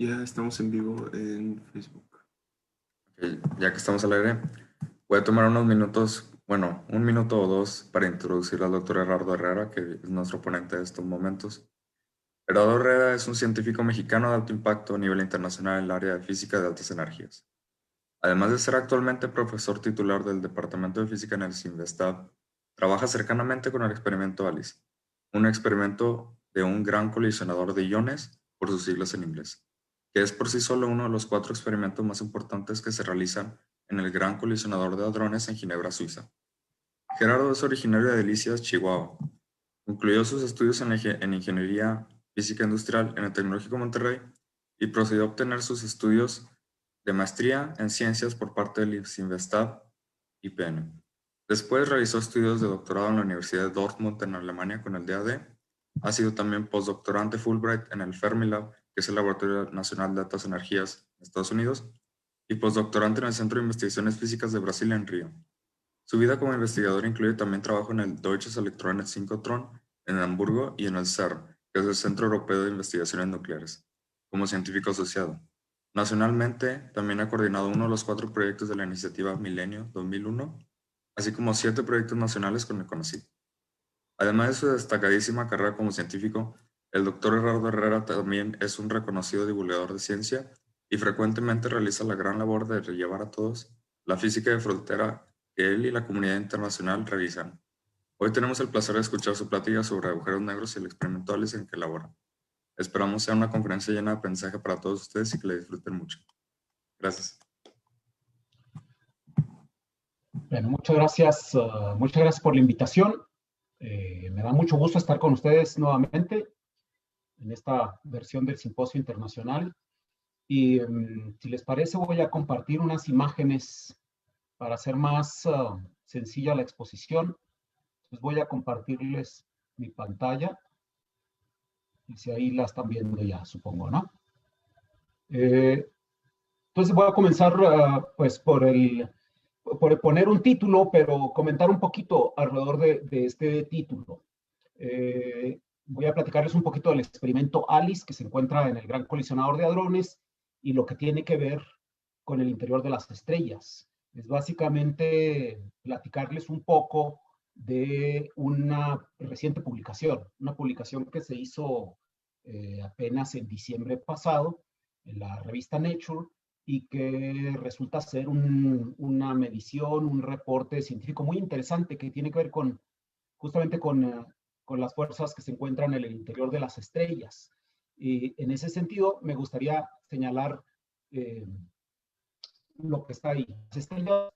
Ya estamos en vivo en Facebook. Ya que estamos al aire, voy a tomar unos minutos, bueno, un minuto o dos para introducir al doctor Gerardo Herrera, que es nuestro ponente de estos momentos. Gerardo Herrera es un científico mexicano de alto impacto a nivel internacional en el área de física de altas energías. Además de ser actualmente profesor titular del Departamento de Física en el CINVESTAB, trabaja cercanamente con el experimento ALICE, un experimento de un gran colisionador de iones, por sus siglas en inglés, que es por sí solo uno de los 4 experimentos más importantes que se realizan en el Gran Colisionador de Hadrones en Ginebra, Suiza. Gerardo es originario de Delicias, Chihuahua. Concluyó sus estudios en Ingeniería Física Industrial en el Tecnológico Monterrey y procedió a obtener sus estudios de maestría en ciencias por parte del CINVESTAB IPN. Después realizó estudios de doctorado en la Universidad de Dortmund en Alemania con el DAD. Ha sido también postdoctorante Fulbright en el Fermilab, que es el Laboratorio Nacional de Altas Energías de Estados Unidos, y postdoctorante en el Centro de Investigaciones Físicas de Brasil en Río. Su vida como investigador incluye también trabajo en el Deutsches Elektronik-Synchrotron en Hamburgo y en el CERN, que es el Centro Europeo de Investigaciones Nucleares, como científico asociado. Nacionalmente, también ha coordinado uno de los 4 proyectos de la iniciativa Milenio 2001, así como 7 proyectos nacionales con el CONACYT. Además de su destacadísima carrera como científico, el doctor Gerardo Herrera también es un reconocido divulgador de ciencia y frecuentemente realiza la gran labor de llevar a todos la física de frontera que él y la comunidad internacional realizan. Hoy tenemos el placer de escuchar su plática sobre agujeros negros y el experimento ALICE en que elabora. Esperamos sea una conferencia llena de aprendizaje para todos ustedes y que la disfruten mucho. Gracias. Bueno, muchas gracias por la invitación. Me da mucho gusto estar con ustedes nuevamente en esta versión del Simposio Internacional. Y si les parece, voy a compartir unas imágenes para hacer más sencilla la exposición. Entonces voy a compartirles mi pantalla. Y si ahí la están viendo ya, supongo, ¿no? Entonces voy a comenzar pues por poner un título, pero comentar un poquito alrededor de este título. Voy a platicarles un poquito del experimento ALICE, que se encuentra en el Gran Colisionador de Hadrones, y lo que tiene que ver con el interior de las estrellas. Es básicamente platicarles un poco de una reciente publicación, una publicación que se hizo apenas en diciembre pasado en la revista Nature, y que resulta ser una medición, un reporte científico muy interesante que tiene que ver justamente con las fuerzas que se encuentran en el interior de las estrellas. Y en ese sentido, me gustaría señalar lo que está ahí. Las estrellas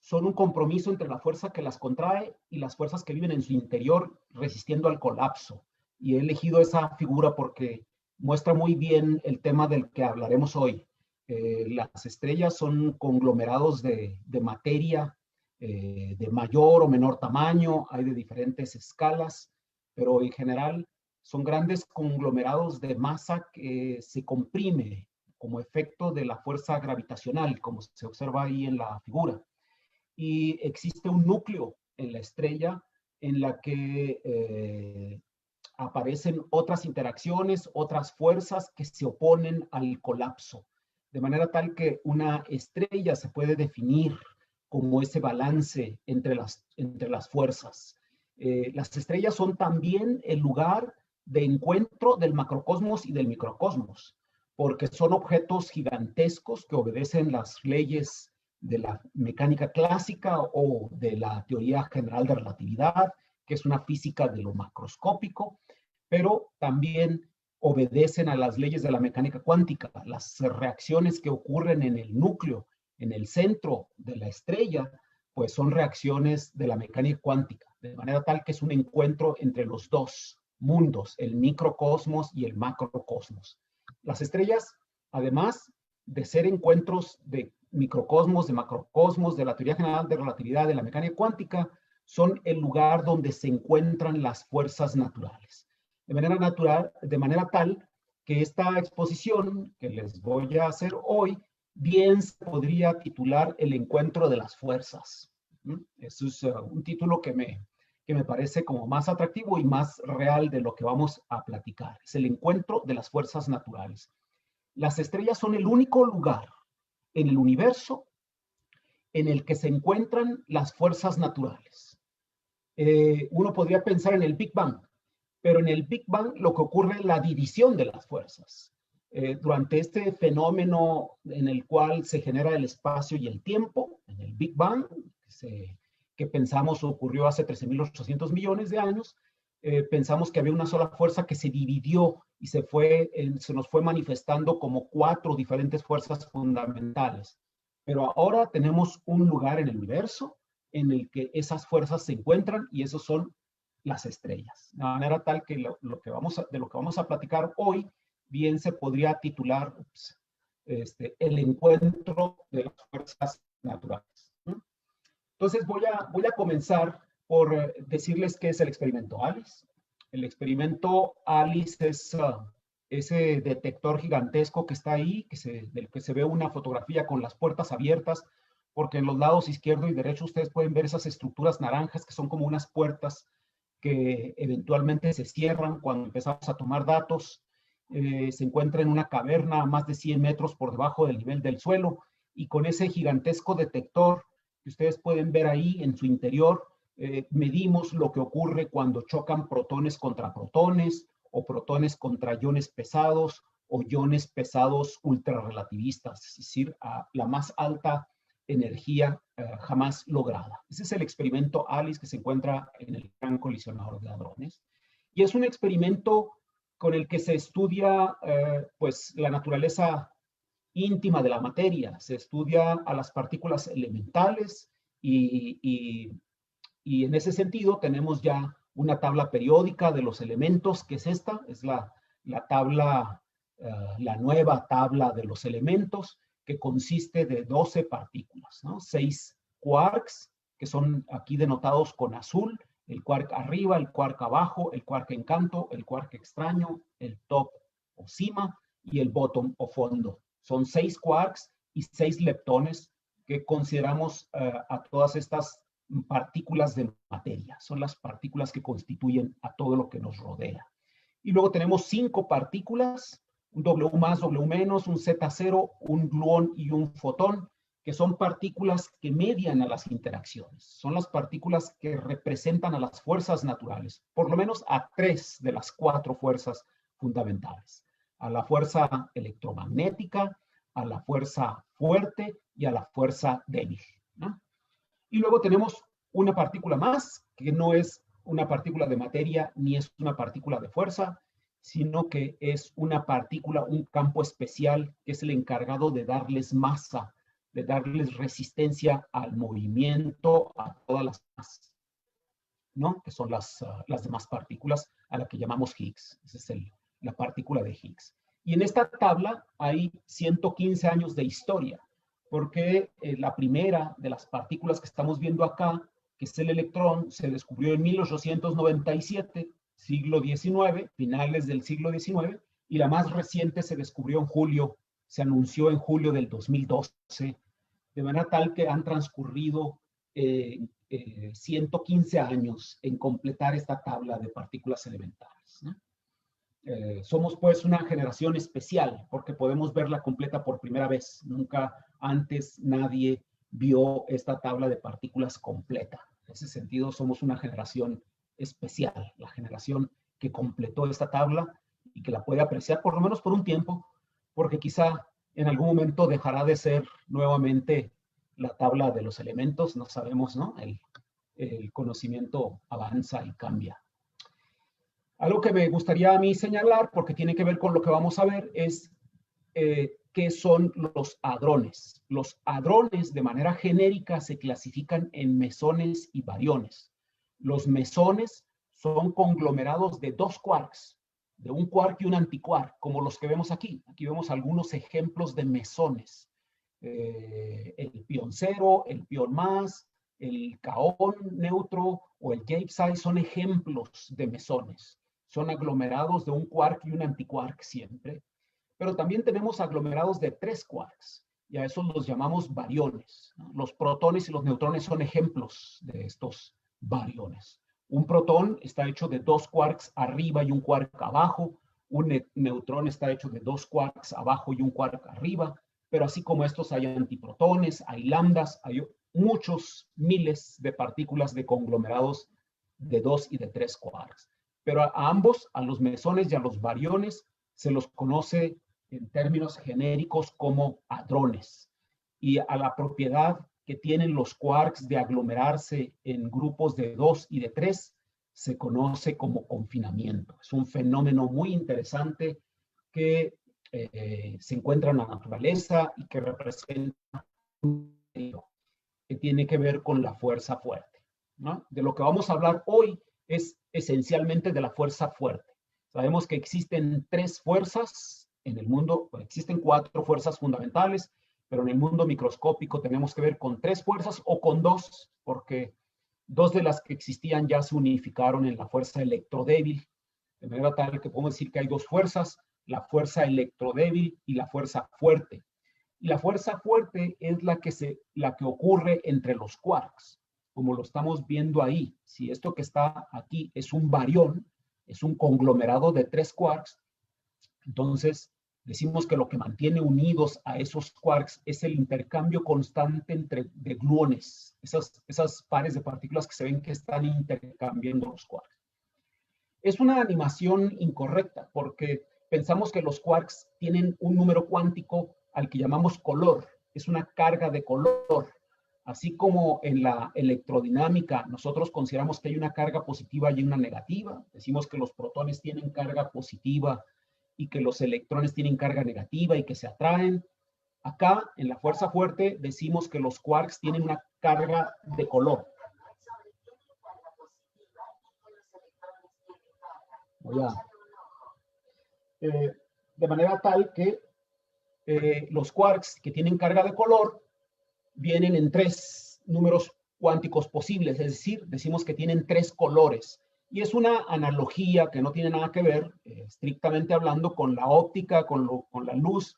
son un compromiso entre la fuerza que las contrae y las fuerzas que viven en su interior resistiendo al colapso. Y he elegido esa figura porque muestra muy bien el tema del que hablaremos hoy. Las estrellas son conglomerados de materia de mayor o menor tamaño, hay de diferentes escalas, pero en general son grandes conglomerados de masa que se comprime como efecto de la fuerza gravitacional, como se observa ahí en la figura. Y existe un núcleo en la estrella en la que aparecen otras interacciones, otras fuerzas que se oponen al colapso, de manera tal que una estrella se puede definir como ese balance entre las fuerzas. Las estrellas son también el lugar de encuentro del macrocosmos y del microcosmos, porque son objetos gigantescos que obedecen las leyes de la mecánica clásica o de la teoría general de relatividad, que es una física de lo macroscópico, pero también obedecen a las leyes de la mecánica cuántica. Las reacciones que ocurren en el núcleo, en el centro de la estrella, pues son reacciones de la mecánica cuántica, de manera tal que es un encuentro entre los dos mundos, el microcosmos y el macrocosmos. Las estrellas, además de ser encuentros de microcosmos, de macrocosmos, de la teoría general de relatividad, de la mecánica cuántica, son el lugar donde se encuentran las fuerzas naturales. De manera tal que esta exposición que les voy a hacer hoy, bien se podría titular El encuentro de las fuerzas. Eso es un título que me parece como más atractivo y más real de lo que vamos a platicar. Es el encuentro de las fuerzas naturales. Las estrellas son el único lugar en el universo en el que se encuentran las fuerzas naturales. Uno podría pensar en el Big Bang, pero en el Big Bang lo que ocurre es la división de las fuerzas. Durante este fenómeno en el cual se genera el espacio y el tiempo, en el Big Bang, que pensamos ocurrió hace 13.800 millones de años, pensamos que había una sola fuerza que se dividió y se nos fue manifestando como 4 diferentes fuerzas fundamentales. Pero ahora tenemos un lugar en el universo en el que esas fuerzas se encuentran y esos son las estrellas. De manera tal que de lo que vamos a platicar hoy, bien se podría titular el encuentro de las fuerzas naturales. Entonces voy a comenzar por decirles qué es el experimento ALICE. El experimento ALICE es ese detector gigantesco que está ahí, del que se ve una fotografía con las puertas abiertas, porque en los lados izquierdo y derecho ustedes pueden ver esas estructuras naranjas que son como unas puertas que eventualmente se cierran cuando empezamos a tomar datos. Se encuentra en una caverna a más de 100 metros por debajo del nivel del suelo, y con ese gigantesco detector que ustedes pueden ver ahí en su interior, medimos lo que ocurre cuando chocan protones contra protones, o protones contra iones pesados, o iones pesados ultrarrelativistas, es decir, a la más alta energía jamás lograda. Ese es el experimento ALICE que se encuentra en el Gran Colisionador de Hadrones. Y es un experimento con el que se estudia pues la naturaleza íntima de la materia. Se estudia a las partículas elementales y en ese sentido tenemos ya una tabla periódica de los elementos, que es esta, es la tabla, la nueva tabla de los elementos, que consiste de 12 partículas, ¿no? 6 quarks, que son aquí denotados con azul, el quark arriba, el quark abajo, el quark en canto, el quark extraño, el top o cima y el bottom o fondo. Son 6 quarks y 6 leptones que consideramos a todas estas partículas de materia. Son las partículas que constituyen a todo lo que nos rodea. Y luego tenemos 5 partículas, un W más, W menos, un Z0, un gluón y un fotón, que son partículas que median a las interacciones. Son las partículas que representan a las fuerzas naturales, por lo menos a 3 de las 4 fuerzas fundamentales. A la fuerza electromagnética, a la fuerza fuerte y a la fuerza débil, ¿no? Y luego tenemos una partícula más, que no es una partícula de materia ni es una partícula de fuerza, sino que es una partícula, un campo especial que es el encargado de darles masa, de darles resistencia al movimiento, a todas las masas, ¿no? Que son las demás partículas a las que llamamos Higgs. Esa es la partícula de Higgs. Y en esta tabla hay 115 años de historia, porque la primera de las partículas que estamos viendo acá, que es el electrón, se descubrió en 1897, siglo XIX, finales del siglo XIX, y la más reciente se descubrió en julio, se anunció en julio del 2012, de manera tal que han transcurrido 115 años en completar esta tabla de partículas elementales, ¿no? Somos pues una generación especial porque podemos verla completa por primera vez. Nunca antes nadie vio esta tabla de partículas completa. En ese sentido somos una generación especial, la generación que completó esta tabla y que la puede apreciar por lo menos por un tiempo, porque quizá en algún momento dejará de ser nuevamente la tabla de los elementos, no sabemos, ¿no? El conocimiento avanza y cambia. Algo que me gustaría a mí señalar, porque tiene que ver con lo que vamos a ver, es qué son los hadrones. Los hadrones, de manera genérica, se clasifican en mesones y bariones. Los mesones son conglomerados de 2 quarks, de un quark y un antiquark, como los que vemos aquí. Aquí vemos algunos ejemplos de mesones. El pión cero, el pión más, el kaón neutro o el J-psi son ejemplos de mesones. Son aglomerados de un quark y un antiquark siempre. Pero también tenemos aglomerados de 3 quarks, y a esos los llamamos bariones, ¿no? Los protones y los neutrones son ejemplos de estos bariones. Un protón está hecho de 2 quarks arriba y un quark abajo. un neutrón está hecho de 2 quarks abajo y un quark arriba, pero así como estos hay antiprotones, hay lambdas, hay muchos miles de partículas de conglomerados de 2 y de 3 quarks. Pero a ambos, a los mesones y a los bariones, se los conoce en términos genéricos como hadrones. Y a la propiedad que tienen los quarks de aglomerarse en grupos de 2 y de 3 se conoce como confinamiento. Es un fenómeno muy interesante que se encuentra en la naturaleza y que representa que tiene que ver con la fuerza fuerte, ¿no? De lo que vamos a hablar hoy es esencialmente de la fuerza fuerte. Sabemos que existen 3 fuerzas en el mundo, existen 4 fuerzas fundamentales, pero en el mundo microscópico tenemos que ver con 3 fuerzas o con 2, porque 2 de las que existían ya se unificaron en la fuerza electrodébil, de manera tal que podemos decir que hay 2 fuerzas, la fuerza electrodébil y la fuerza fuerte. Y la fuerza fuerte es la que ocurre entre los quarks, como lo estamos viendo ahí. Si esto que está aquí es un barión, es un conglomerado de 3 quarks, entonces decimos que lo que mantiene unidos a esos quarks es el intercambio constante de gluones, esas pares de partículas que se ven que están intercambiando los quarks. Es una animación incorrecta porque pensamos que los quarks tienen un número cuántico al que llamamos color, es una carga de color. Así como en la electrodinámica nosotros consideramos que hay una carga positiva y una negativa, decimos que los protones tienen carga positiva y que los electrones tienen carga negativa y que se atraen. Acá, en la fuerza fuerte, decimos que los quarks tienen una carga de color. De manera tal que los quarks que tienen carga de color vienen en 3 números cuánticos posibles, es decir, decimos que tienen 3 colores. Y es una analogía que no tiene nada que ver, estrictamente hablando, con la óptica, con la luz,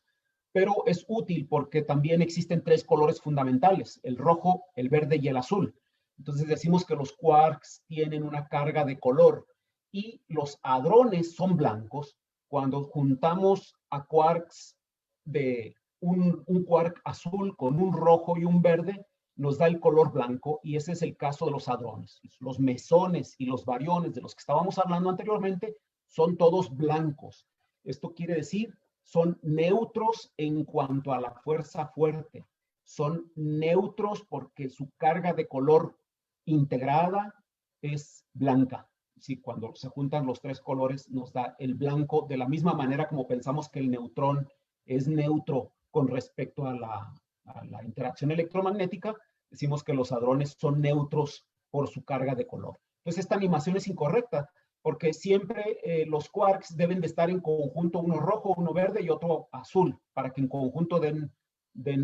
pero es útil porque también existen 3 colores fundamentales, el rojo, el verde y el azul. Entonces decimos que los quarks tienen una carga de color y los hadrones son blancos. Cuando juntamos a quarks de un quark azul con un rojo y un verde, nos da el color blanco, y ese es el caso de los hadrones. Los mesones y los bariones de los que estábamos hablando anteriormente son todos blancos. Esto quiere decir, son neutros en cuanto a la fuerza fuerte. Son neutros porque su carga de color integrada es blanca. Sí, cuando se juntan los 3 colores nos da el blanco, de la misma manera como pensamos que el neutrón es neutro con respecto a la interacción electromagnética, decimos que los hadrones son neutros por su carga de color. Entonces esta animación es incorrecta, porque siempre los quarks deben de estar en conjunto, uno rojo, uno verde y otro azul, para que en conjunto den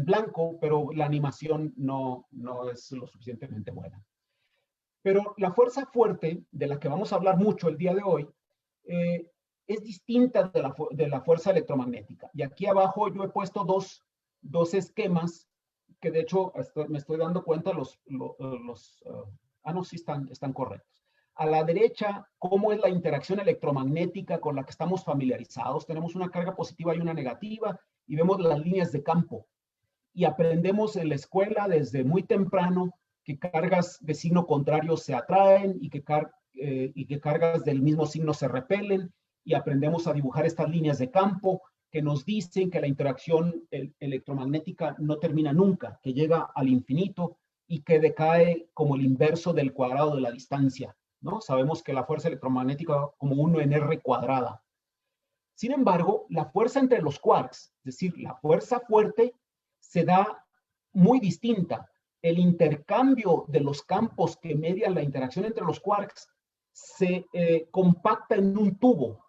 blanco, pero la animación no es lo suficientemente buena. Pero la fuerza fuerte, de la que vamos a hablar mucho el día de hoy, es distinta de la fuerza electromagnética. Y aquí abajo yo he puesto dos esquemas que de hecho me estoy dando cuenta no, sí están correctos. A la derecha, cómo es la interacción electromagnética con la que estamos familiarizados. Tenemos una carga positiva y una negativa y vemos las líneas de campo. Y aprendemos en la escuela desde muy temprano que cargas de signo contrario se atraen y que cargas del mismo signo se repelen, y aprendemos a dibujar estas líneas de campo que nos dicen que la interacción electromagnética no termina nunca, que llega al infinito y que decae como el inverso del cuadrado de la distancia, ¿no? Sabemos que la fuerza electromagnética como 1 en R cuadrada. Sin embargo, la fuerza entre los quarks, es decir, la fuerza fuerte, se da muy distinta. El intercambio de los campos que median la interacción entre los quarks se compacta en un tubo.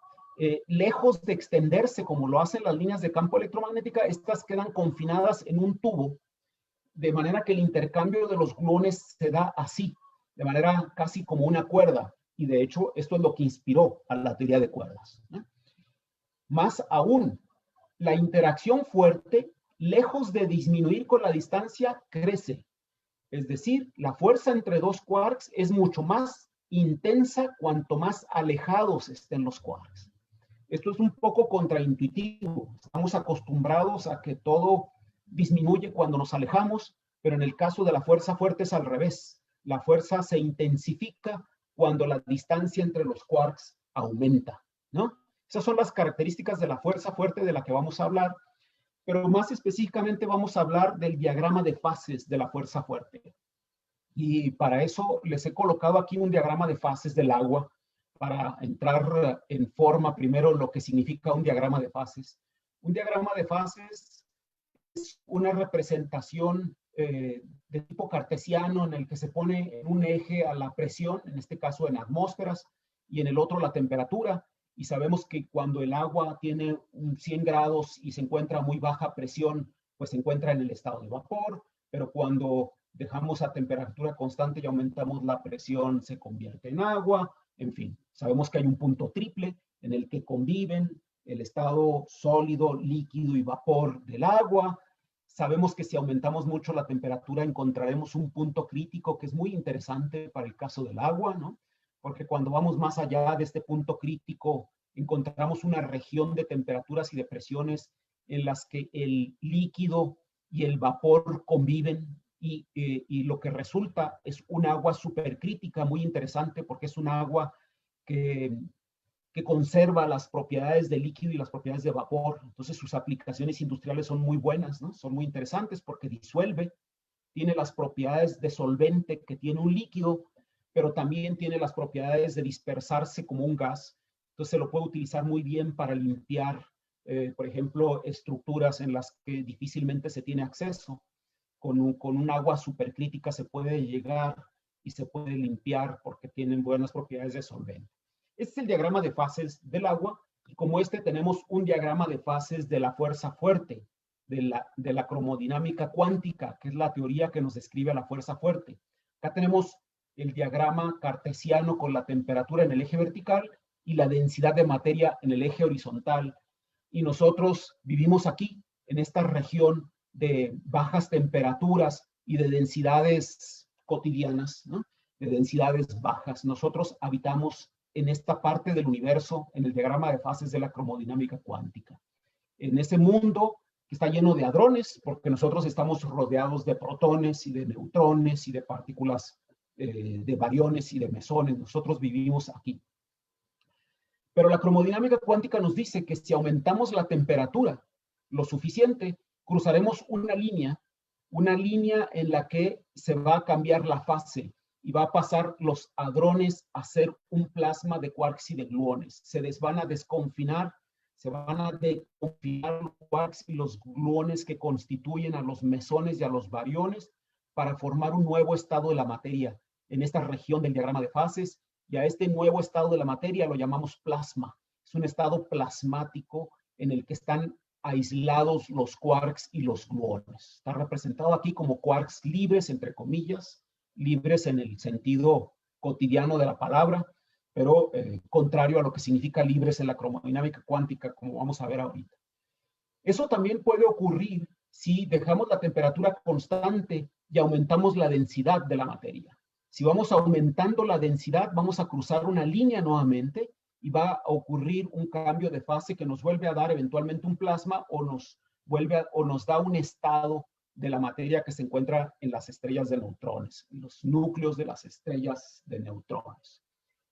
Lejos de extenderse como lo hacen las líneas de campo electromagnética, estas quedan confinadas en un tubo, de manera que el intercambio de los gluones se da así, de manera casi como una cuerda. Y de hecho, esto es lo que inspiró a la teoría de cuerdas, ¿no? Más aún, la interacción fuerte, lejos de disminuir con la distancia, crece. Es decir, la fuerza entre 2 quarks es mucho más intensa cuanto más alejados estén los quarks. Esto es un poco contraintuitivo. Estamos acostumbrados a que todo disminuye cuando nos alejamos, pero en el caso de la fuerza fuerte es al revés. La fuerza se intensifica cuando la distancia entre los quarks aumenta, ¿no? Esas son las características de la fuerza fuerte de la que vamos a hablar, pero más específicamente vamos a hablar del diagrama de fases de la fuerza fuerte. Y para eso les he colocado aquí un diagrama de fases del agua, para entrar en forma primero lo que significa un diagrama de fases. Un diagrama de fases es una representación de tipo cartesiano en el que se pone en un eje a la presión, en este caso en atmósferas, y en el otro la temperatura. Y sabemos que cuando el agua tiene 100 grados y se encuentra a muy baja presión, pues se encuentra en el estado de vapor, pero cuando dejamos a temperatura constante y aumentamos la presión, se convierte en agua. En fin, sabemos que hay un punto triple en el que conviven el estado sólido, líquido y vapor del agua. Sabemos que si aumentamos mucho la temperatura encontraremos un punto crítico que es muy interesante para el caso del agua, ¿no? Porque cuando vamos más allá de este punto crítico, encontramos una región de temperaturas y de presiones en las que el líquido y el vapor conviven y lo que resulta es un agua supercrítica muy interesante porque es un agua que conserva las propiedades de líquido y las propiedades de vapor. Entonces sus aplicaciones industriales son muy buenas, ¿no? Son muy interesantes porque disuelve, tiene las propiedades de solvente que tiene un líquido, pero también tiene las propiedades de dispersarse como un gas. Entonces se lo puede utilizar muy bien para limpiar, por ejemplo, estructuras en las que difícilmente se tiene acceso. Con un agua supercrítica se puede llegar y se puede limpiar porque tienen buenas propiedades de solvente. Este es el diagrama de fases del agua, y como este tenemos un diagrama de fases de la fuerza fuerte, de la cromodinámica cuántica, que es la teoría que nos describe la fuerza fuerte. Acá tenemos el diagrama cartesiano con la temperatura en el eje vertical y la densidad de materia en el eje horizontal. Y nosotros vivimos aquí, en esta región de bajas temperaturas y de densidades cotidianas, ¿no? De densidades bajas. Nosotros habitamos en esta parte del universo, en el diagrama de fases de la cromodinámica cuántica. En ese mundo que está lleno de hadrones, porque nosotros estamos rodeados de protones y de neutrones y de partículas de bariones y de mesones. Nosotros vivimos aquí. Pero la cromodinámica cuántica nos dice que si aumentamos la temperatura lo suficiente, cruzaremos una línea en la que se va a cambiar la fase y va a pasar los hadrones a ser un plasma de quarks y de gluones. Se les van a desconfinar, se van a desconfinar los quarks y los gluones que constituyen a los mesones y a los bariones para formar un nuevo estado de la materia en esta región del diagrama de fases, y a este nuevo estado de la materia lo llamamos plasma. Es un estado plasmático en el que están aislados los quarks y los gluones. Está representado aquí como quarks libres, entre comillas, libres en el sentido cotidiano de la palabra, pero contrario a lo que significa libres en la cromodinámica cuántica, como vamos a ver ahorita. Eso también puede ocurrir si dejamos la temperatura constante y aumentamos la densidad de la materia. Si vamos aumentando la densidad, vamos a cruzar una línea nuevamente y va a ocurrir un cambio de fase que nos vuelve a dar eventualmente un plasma o nos da un estado de la materia que se encuentra en las estrellas de neutrones, en los núcleos de las estrellas de neutrones.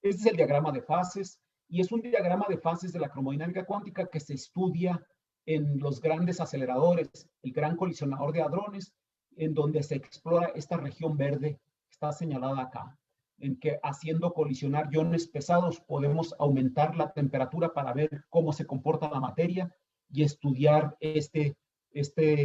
Este es el diagrama de fases, y es un diagrama de fases de la cromodinámica cuántica que se estudia en los grandes aceleradores, el gran colisionador de hadrones, en donde se explora esta región verde que está señalada acá, en que haciendo colisionar iones pesados podemos aumentar la temperatura para ver cómo se comporta la materia y estudiar este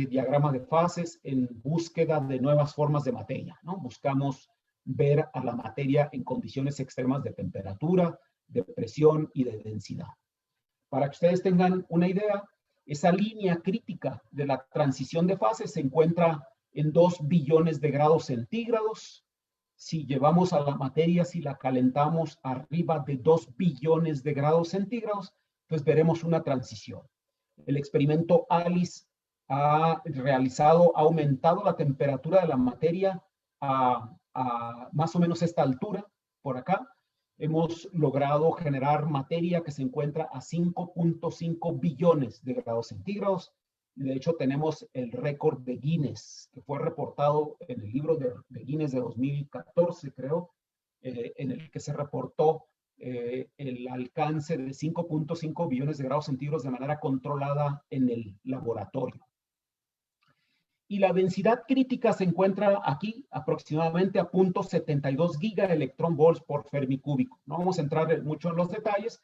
diagrama de fases en búsqueda de nuevas formas de materia, ¿no? Buscamos ver a la materia en condiciones extremas de temperatura, de presión y de densidad. Para que ustedes tengan una idea, esa línea crítica de la transición de fases se encuentra en 2 billones de grados centígrados. Si llevamos a la materia, si la calentamos arriba de 2 billones de grados centígrados, pues veremos una transición. El experimento ALICE ha aumentado la temperatura de la materia a más o menos esta altura, por acá, hemos logrado generar materia que se encuentra a 5.5 billones de grados centígrados. De hecho, tenemos el récord de Guinness, que fue reportado en el libro de Guinness de 2014, creo, en el que se reportó el alcance de 5.5 billones de grados centígrados de manera controlada en el laboratorio. Y la densidad crítica se encuentra aquí aproximadamente a 0.72 gigaelectronvolts por Fermi cúbico. No vamos a entrar mucho en los detalles,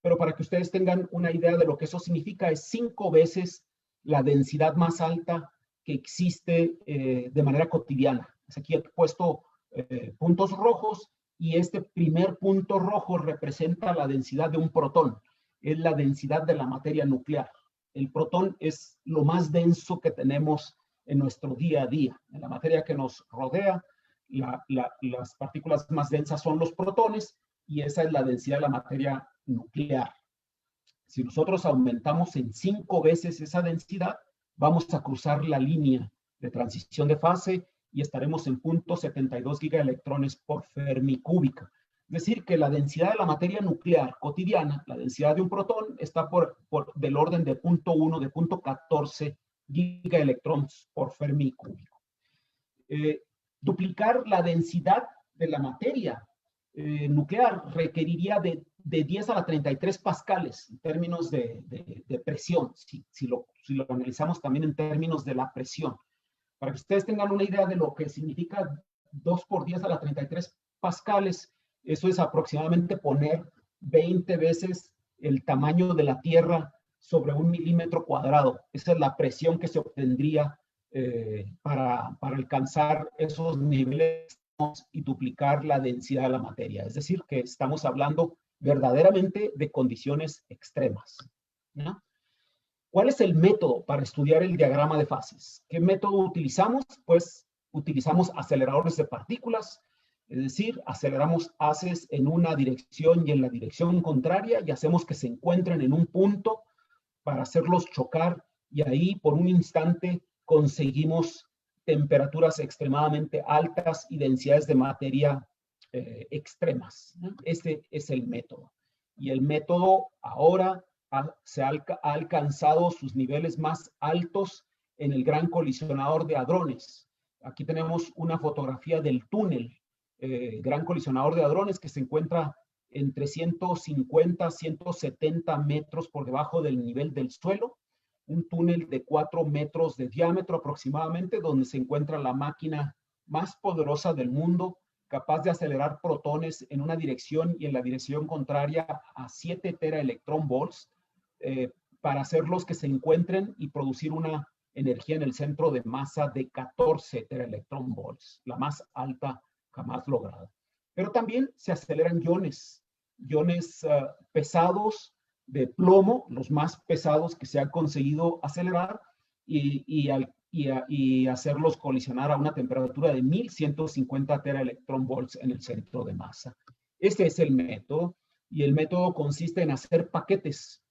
pero para que ustedes tengan una idea de lo que eso significa, es 5 veces la densidad más alta que existe de manera cotidiana. Aquí he puesto puntos rojos y este primer punto rojo representa la densidad de un protón. Es la densidad de la materia nuclear. El protón es lo más denso que tenemos en nuestro día a día. En la materia que nos rodea, las partículas más densas son los protones y esa es la densidad de la materia nuclear. Si nosotros aumentamos en 5 veces esa densidad, vamos a cruzar la línea de transición de fase y estaremos en 0.72 gigaelectrones por Fermi cúbica. Es decir, que la densidad de la materia nuclear cotidiana, la densidad de un protón, está del orden de 0.1, de 0.14 gigaelectrones por Fermi cúbico. Duplicar la densidad de la materia nuclear requeriría de 10 a la 33 pascales en términos de presión, si lo analizamos también en términos de la presión. Para que ustedes tengan una idea de lo que significa 2 por 10 a la 33 pascales, eso es aproximadamente poner 20 veces el tamaño de la Tierra sobre 1 milímetro cuadrado. Esa es la presión que se obtendría para alcanzar esos niveles y duplicar la densidad de la materia. Es decir, que estamos hablando verdaderamente de condiciones extremas, ¿no? ¿Cuál es el método para estudiar el diagrama de fases? ¿Qué método utilizamos? Pues utilizamos aceleradores de partículas, es decir, aceleramos haces en una dirección y en la dirección contraria y hacemos que se encuentren en un punto para hacerlos chocar y ahí por un instante conseguimos temperaturas extremadamente altas y densidades de materia extremas, ¿no? Este es el método. Y el método ahora ha alcanzado sus niveles más altos en el Gran Colisionador de Hadrones. Aquí tenemos una fotografía del túnel Gran Colisionador de Hadrones que se encuentra entre 150 a 170 metros por debajo del nivel del suelo. Un túnel de 4 metros de diámetro aproximadamente, donde se encuentra la máquina más poderosa del mundo, capaz de acelerar protones en una dirección y en la dirección contraria a 7 teraelectronvolts, para hacerlos que se encuentren y producir una energía en el centro de masa de 14 teraelectronvolts, la más alta jamás lograda. Pero también se aceleran iones pesados de plomo, los más pesados que se han conseguido acelerar y hacerlos colisionar a una temperatura de 1150 teraelectronvolts en el centro de masa. Este es el método, y el método consiste en hacer paquetes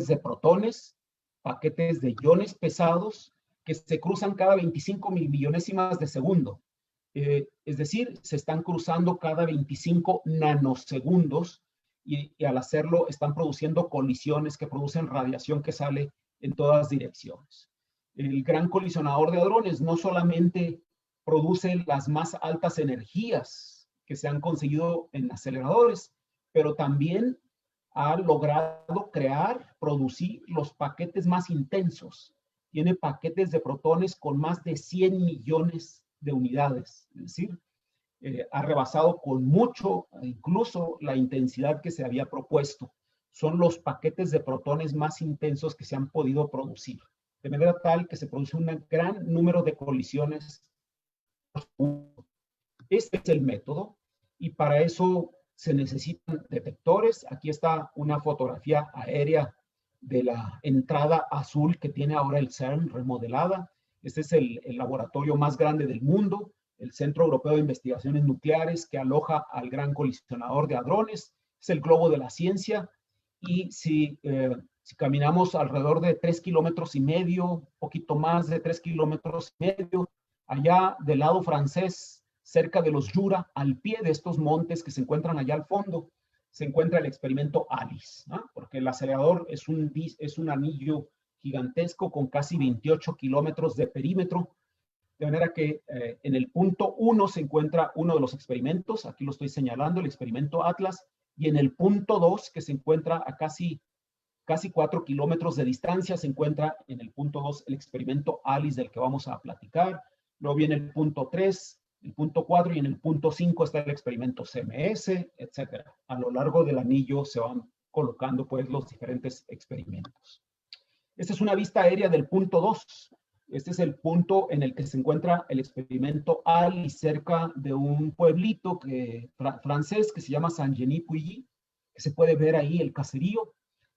de protones, paquetes de iones pesados que se cruzan cada 25 milmillonésimas de segundo. Es decir, se están cruzando cada 25 nanosegundos y al hacerlo están produciendo colisiones que producen radiación que sale en todas direcciones. El Gran Colisionador de Hadrones no solamente produce las más altas energías que se han conseguido en aceleradores, pero también ha logrado producir los paquetes más intensos. Tiene paquetes de protones con más de 100 millones de unidades, es decir, ha rebasado con mucho incluso la intensidad que se había propuesto. Son los paquetes de protones más intensos que se han podido producir, de manera tal que se produce un gran número de colisiones. Este es el método, y para eso se necesitan detectores. Aquí está una fotografía aérea de la entrada azul que tiene ahora el CERN remodelada. Este es el laboratorio más grande del mundo, el Centro Europeo de Investigaciones Nucleares, que aloja al Gran Colisionador de Hadrones. Es el globo de la ciencia, y si caminamos alrededor de 3,5 kilómetros, poquito más de 3,5 kilómetros, allá del lado francés cerca de los Jura, al pie de estos montes que se encuentran allá al fondo, se encuentra el experimento ALICE, ¿no? Porque el acelerador es un anillo gigantesco con casi 28 kilómetros de perímetro, de manera que en el punto 1 se encuentra uno de los experimentos, aquí lo estoy señalando, el experimento Atlas, y en el punto 2, que se encuentra a casi 4 kilómetros de distancia, se encuentra en el punto 2 el experimento ALICE del que vamos a platicar. Luego viene el punto 3, el punto 4 y en el punto 5 está el experimento CMS, etcétera. A lo largo del anillo se van colocando pues los diferentes experimentos. Esta es una vista aérea del punto 2. Este es el punto en el que se encuentra el experimento ALICE cerca de un pueblito francés que se llama Saint-Genis-Pouilly, que se puede ver ahí el caserío.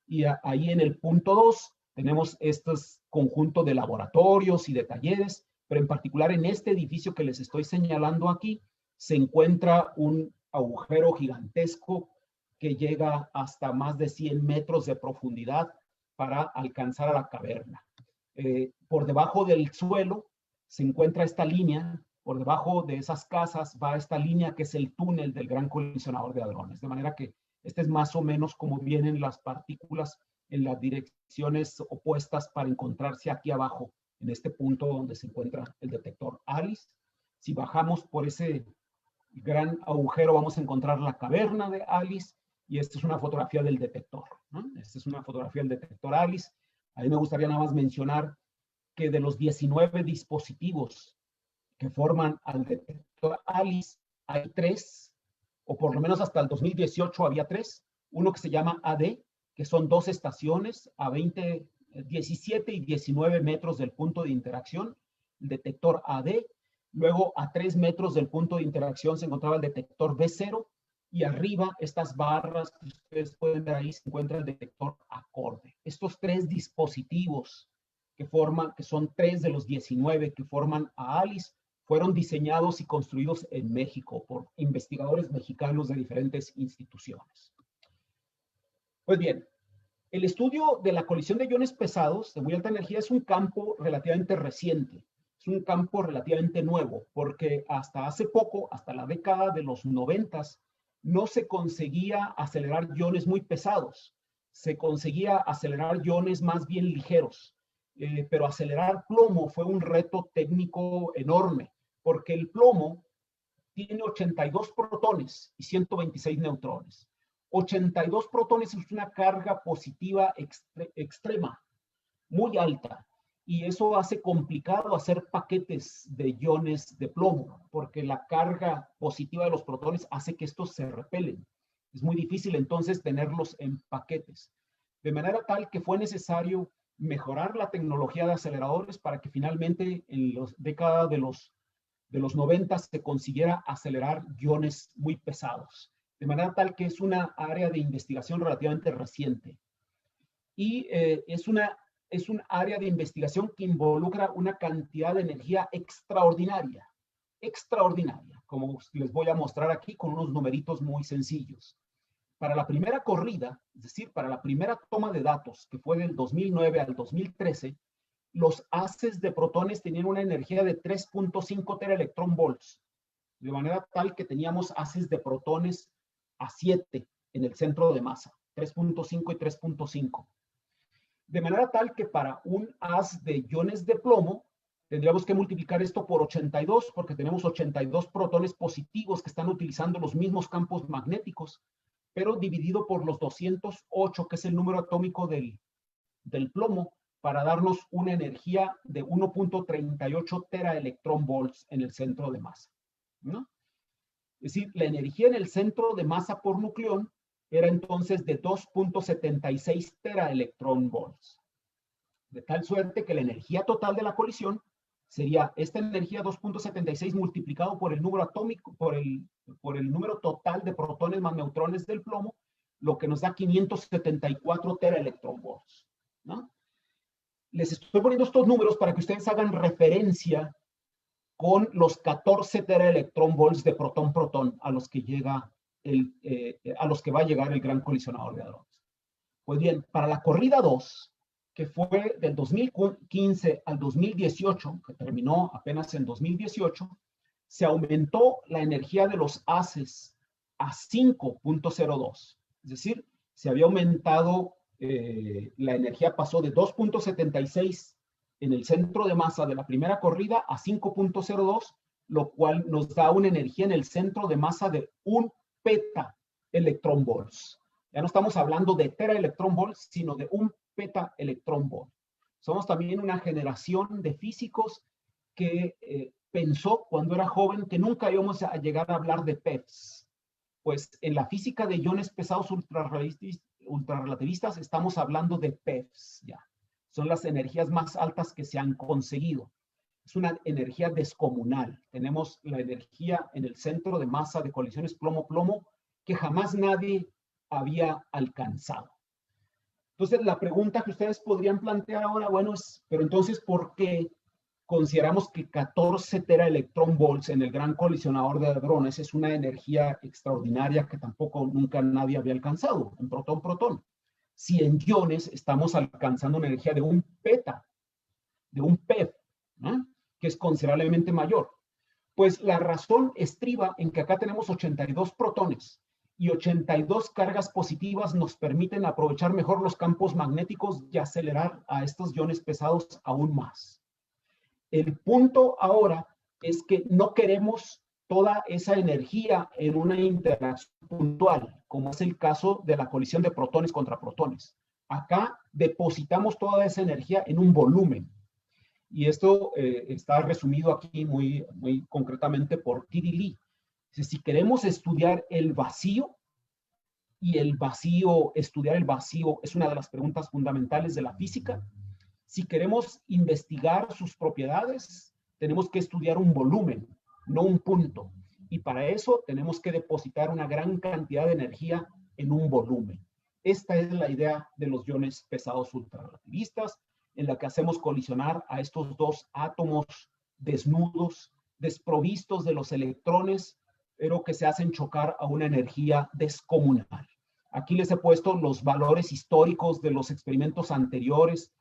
Y ahí en el punto 2 tenemos estos conjuntos de laboratorios y de talleres, pero en particular en este edificio que les estoy señalando aquí, se encuentra un agujero gigantesco que llega hasta más de 100 metros de profundidad para alcanzar a la caverna. Por debajo del suelo se encuentra esta línea, por debajo de esas casas va esta línea que es el túnel del Gran Colisionador de Hadrones, de manera que este es más o menos como vienen las partículas en las direcciones opuestas para encontrarse aquí abajo, en este punto donde se encuentra el detector ALICE. Si bajamos por ese gran agujero vamos a encontrar la caverna de ALICE y esta es una fotografía del detector, ¿no? Esta es una fotografía del detector ALICE. A mí me gustaría nada más mencionar que de los 19 dispositivos que forman al detector ALICE, hay 3, o por lo menos hasta el 2018 había 3. Uno que se llama AD, que son 2 estaciones a 17 y 19 metros del punto de interacción, el detector AD. Luego a 3 metros del punto de interacción se encontraba el detector B0 y arriba estas barras que ustedes pueden ver ahí se encuentra el detector acorde. Estos 3 dispositivos que son 3 de los 19 que forman a ALICE, fueron diseñados y construidos en México por investigadores mexicanos de diferentes instituciones. Pues bien, el estudio de la colisión de iones pesados de muy alta energía es un campo relativamente reciente, es un campo relativamente nuevo, porque hasta hace poco, hasta la década de los 90, no se conseguía acelerar iones muy pesados, se conseguía acelerar iones más bien ligeros, pero acelerar plomo fue un reto técnico enorme, porque el plomo tiene 82 protones y 126 neutrones. 82 protones es una carga positiva extrema, muy alta, y eso hace complicado hacer paquetes de iones de plomo, porque la carga positiva de los protones hace que estos se repelen. Es muy difícil entonces tenerlos en paquetes. De manera tal que fue necesario mejorar la tecnología de aceleradores para que finalmente en la década de los 90 se consiguiera acelerar iones muy pesados. De manera tal que es una área de investigación relativamente reciente. Y es un área de investigación que involucra una cantidad de energía extraordinaria, como les voy a mostrar aquí con unos numeritos muy sencillos. Para la primera corrida, es decir, para la primera toma de datos, que fue del 2009 al 2013, los haces de protones tenían una energía de 3.5 teraelectronvolts, de manera tal que teníamos haces de protones a 7 en el centro de masa, 3.5 y 3.5. De manera tal que para un haz de iones de plomo, tendríamos que multiplicar esto por 82, porque tenemos 82 protones positivos que están utilizando los mismos campos magnéticos, pero dividido por los 208, que es el número atómico del plomo, para darnos una energía de 1.38 teraelectronvolts en el centro de masa, ¿no? Es decir, la energía en el centro de masa por nucleón era entonces de 2.76 teraelectronvolts. De tal suerte que la energía total de la colisión sería esta energía 2.76 multiplicado por el número atómico, por el número total de protones más neutrones del plomo, lo que nos da 574 teraelectronvolts, ¿no? Les estoy poniendo estos números para que ustedes hagan referencia con los 14 teraelectronvolts de protón-protón a los que va a llegar el Gran Colisionador de Hadrones. Pues bien, para la corrida 2, que fue del 2015 al 2018, que terminó apenas en 2018, se aumentó la energía de los haces a 5.02. Es decir, se había aumentado, la energía pasó de 2.76 en el centro de masa de la primera corrida a 5.02, lo cual nos da una energía en el centro de masa de 1 peta electrón volts. Ya no estamos hablando de tera electrón volts, sino de 1 peta electrón volt. Somos también una generación de físicos que pensó cuando era joven que nunca íbamos a llegar a hablar de PEVs. Pues en la física de iones pesados ultrarrelativistas estamos hablando de PEVs ya. Son las energías más altas que se han conseguido. Es una energía descomunal. Tenemos la energía en el centro de masa de colisiones plomo-plomo que jamás nadie había alcanzado. Entonces, la pregunta que ustedes podrían plantear ahora, bueno, es, pero entonces, ¿por qué consideramos que 14 teraelectronvolts en el gran colisionador de hadrones es una energía extraordinaria que tampoco nunca nadie había alcanzado en protón-protón? Si en iones estamos alcanzando una energía de 1 peta, de 1 PeV, ¿no?, que es considerablemente mayor. Pues la razón estriba en que acá tenemos 82 protones y 82 cargas positivas nos permiten aprovechar mejor los campos magnéticos y acelerar a estos iones pesados aún más. El punto ahora es que no queremos toda esa energía en una interacción puntual, como es el caso de la colisión de protones contra protones. Acá depositamos toda esa energía en un volumen. Y esto está resumido aquí muy concretamente por T.D. Lee. Si queremos estudiar el vacío, y estudiar el vacío es una de las preguntas fundamentales de la física. Si queremos investigar sus propiedades, tenemos que estudiar un volumen, no un punto. Y para eso tenemos que depositar una gran cantidad de energía en un volumen. Esta es la idea de los iones pesados ultrarrelativistas, en la que hacemos colisionar a estos dos átomos desnudos, desprovistos de los electrones, pero que se hacen chocar a una energía descomunal. Aquí les he puesto los valores históricos de los experimentos anteriores,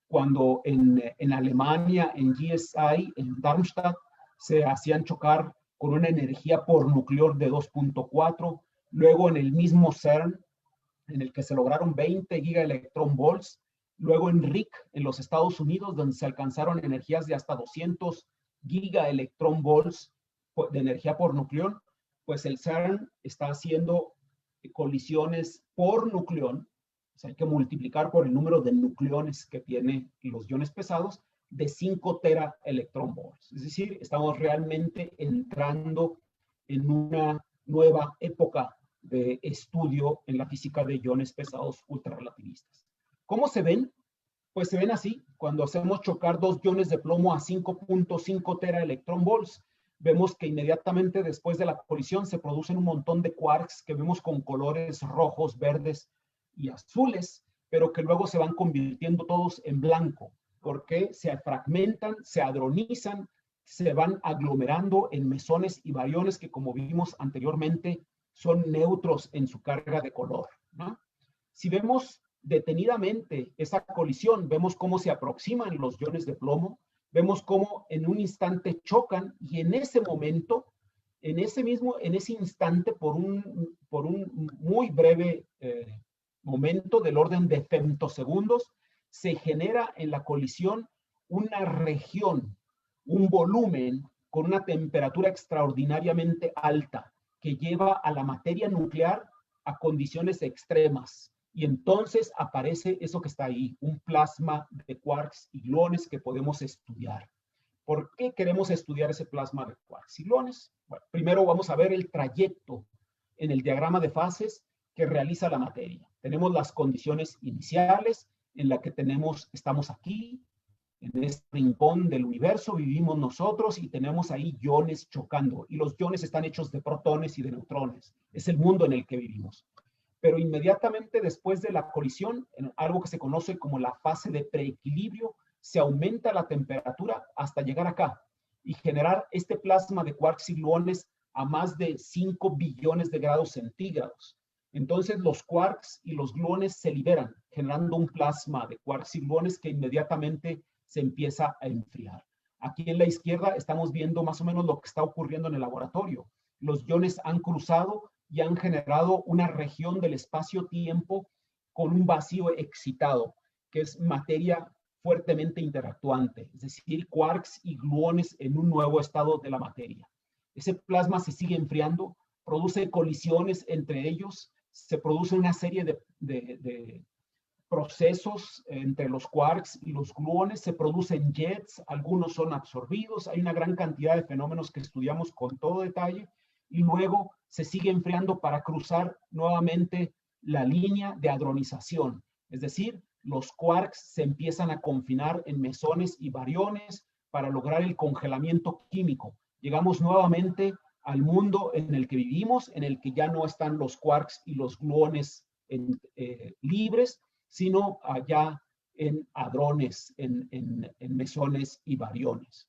cuando en Alemania, en GSI, en Darmstadt, se hacían chocar con una energía por nuclear de 2.4, luego en el mismo CERN, en el que se lograron 20 gigaelectronvolts, luego en RIC, en los Estados Unidos, donde se alcanzaron energías de hasta 200 gigaelectronvolts de energía por nucleón. Pues el CERN está haciendo colisiones por nucleón, o sea, hay que multiplicar por el número de nucleones que tienen los iones pesados, de 5 teraelectronvolts. Es decir, estamos realmente entrando en una nueva época de estudio en la física de iones pesados ultrarrelativistas. ¿Cómo se ven? Pues se ven así. Cuando hacemos chocar dos iones de plomo a 5.5 teraelectronvolts, vemos que inmediatamente después de la colisión se producen un montón de quarks que vemos con colores rojos, verdes y azules, pero que luego se van convirtiendo todos en blanco, porque se fragmentan, se hadronizan, se van aglomerando en mesones y bariones que, como vimos anteriormente, son neutros en su carga de color, ¿no? Si vemos detenidamente esa colisión, vemos cómo se aproximan los iones de plomo, vemos cómo en un instante chocan y en ese momento, en ese instante, por un muy breve momento del orden de femtosegundos, se genera en la colisión una región, un volumen con una temperatura extraordinariamente alta que lleva a la materia nuclear a condiciones extremas. Y entonces aparece eso que está ahí, un plasma de quarks y gluones que podemos estudiar. ¿Por qué queremos estudiar ese plasma de quarks y gluones? Bueno, primero vamos a ver el trayecto en el diagrama de fases que realiza la materia. Tenemos las condiciones iniciales en la que estamos aquí, en este rincón del universo vivimos nosotros y tenemos ahí iones chocando. Y los iones están hechos de protones y de neutrones. Es el mundo en el que vivimos. Pero inmediatamente después de la colisión, en algo que se conoce como la fase de preequilibrio, se aumenta la temperatura hasta llegar acá y generar este plasma de quarks y gluones a más de 5 billones de grados centígrados. Entonces los quarks y los gluones se liberan, generando un plasma de quarks y gluones que inmediatamente se empieza a enfriar. Aquí en la izquierda estamos viendo más o menos lo que está ocurriendo en el laboratorio. Los iones han cruzado y han generado una región del espacio-tiempo con un vacío excitado, que es materia fuertemente interactuante, es decir, quarks y gluones en un nuevo estado de la materia. Ese plasma se sigue enfriando, produce colisiones entre ellos, se produce una serie de procesos entre los quarks y los gluones, se producen jets, algunos son absorbidos, hay una gran cantidad de fenómenos que estudiamos con todo detalle, y luego se sigue enfriando para cruzar nuevamente la línea de hadronización, es decir, los quarks se empiezan a confinar en mesones y bariones para lograr el congelamiento químico. Llegamos nuevamente al mundo en el que vivimos, en el que ya no están los quarks y los gluones libres, sino allá en hadrones, en mesones y bariones.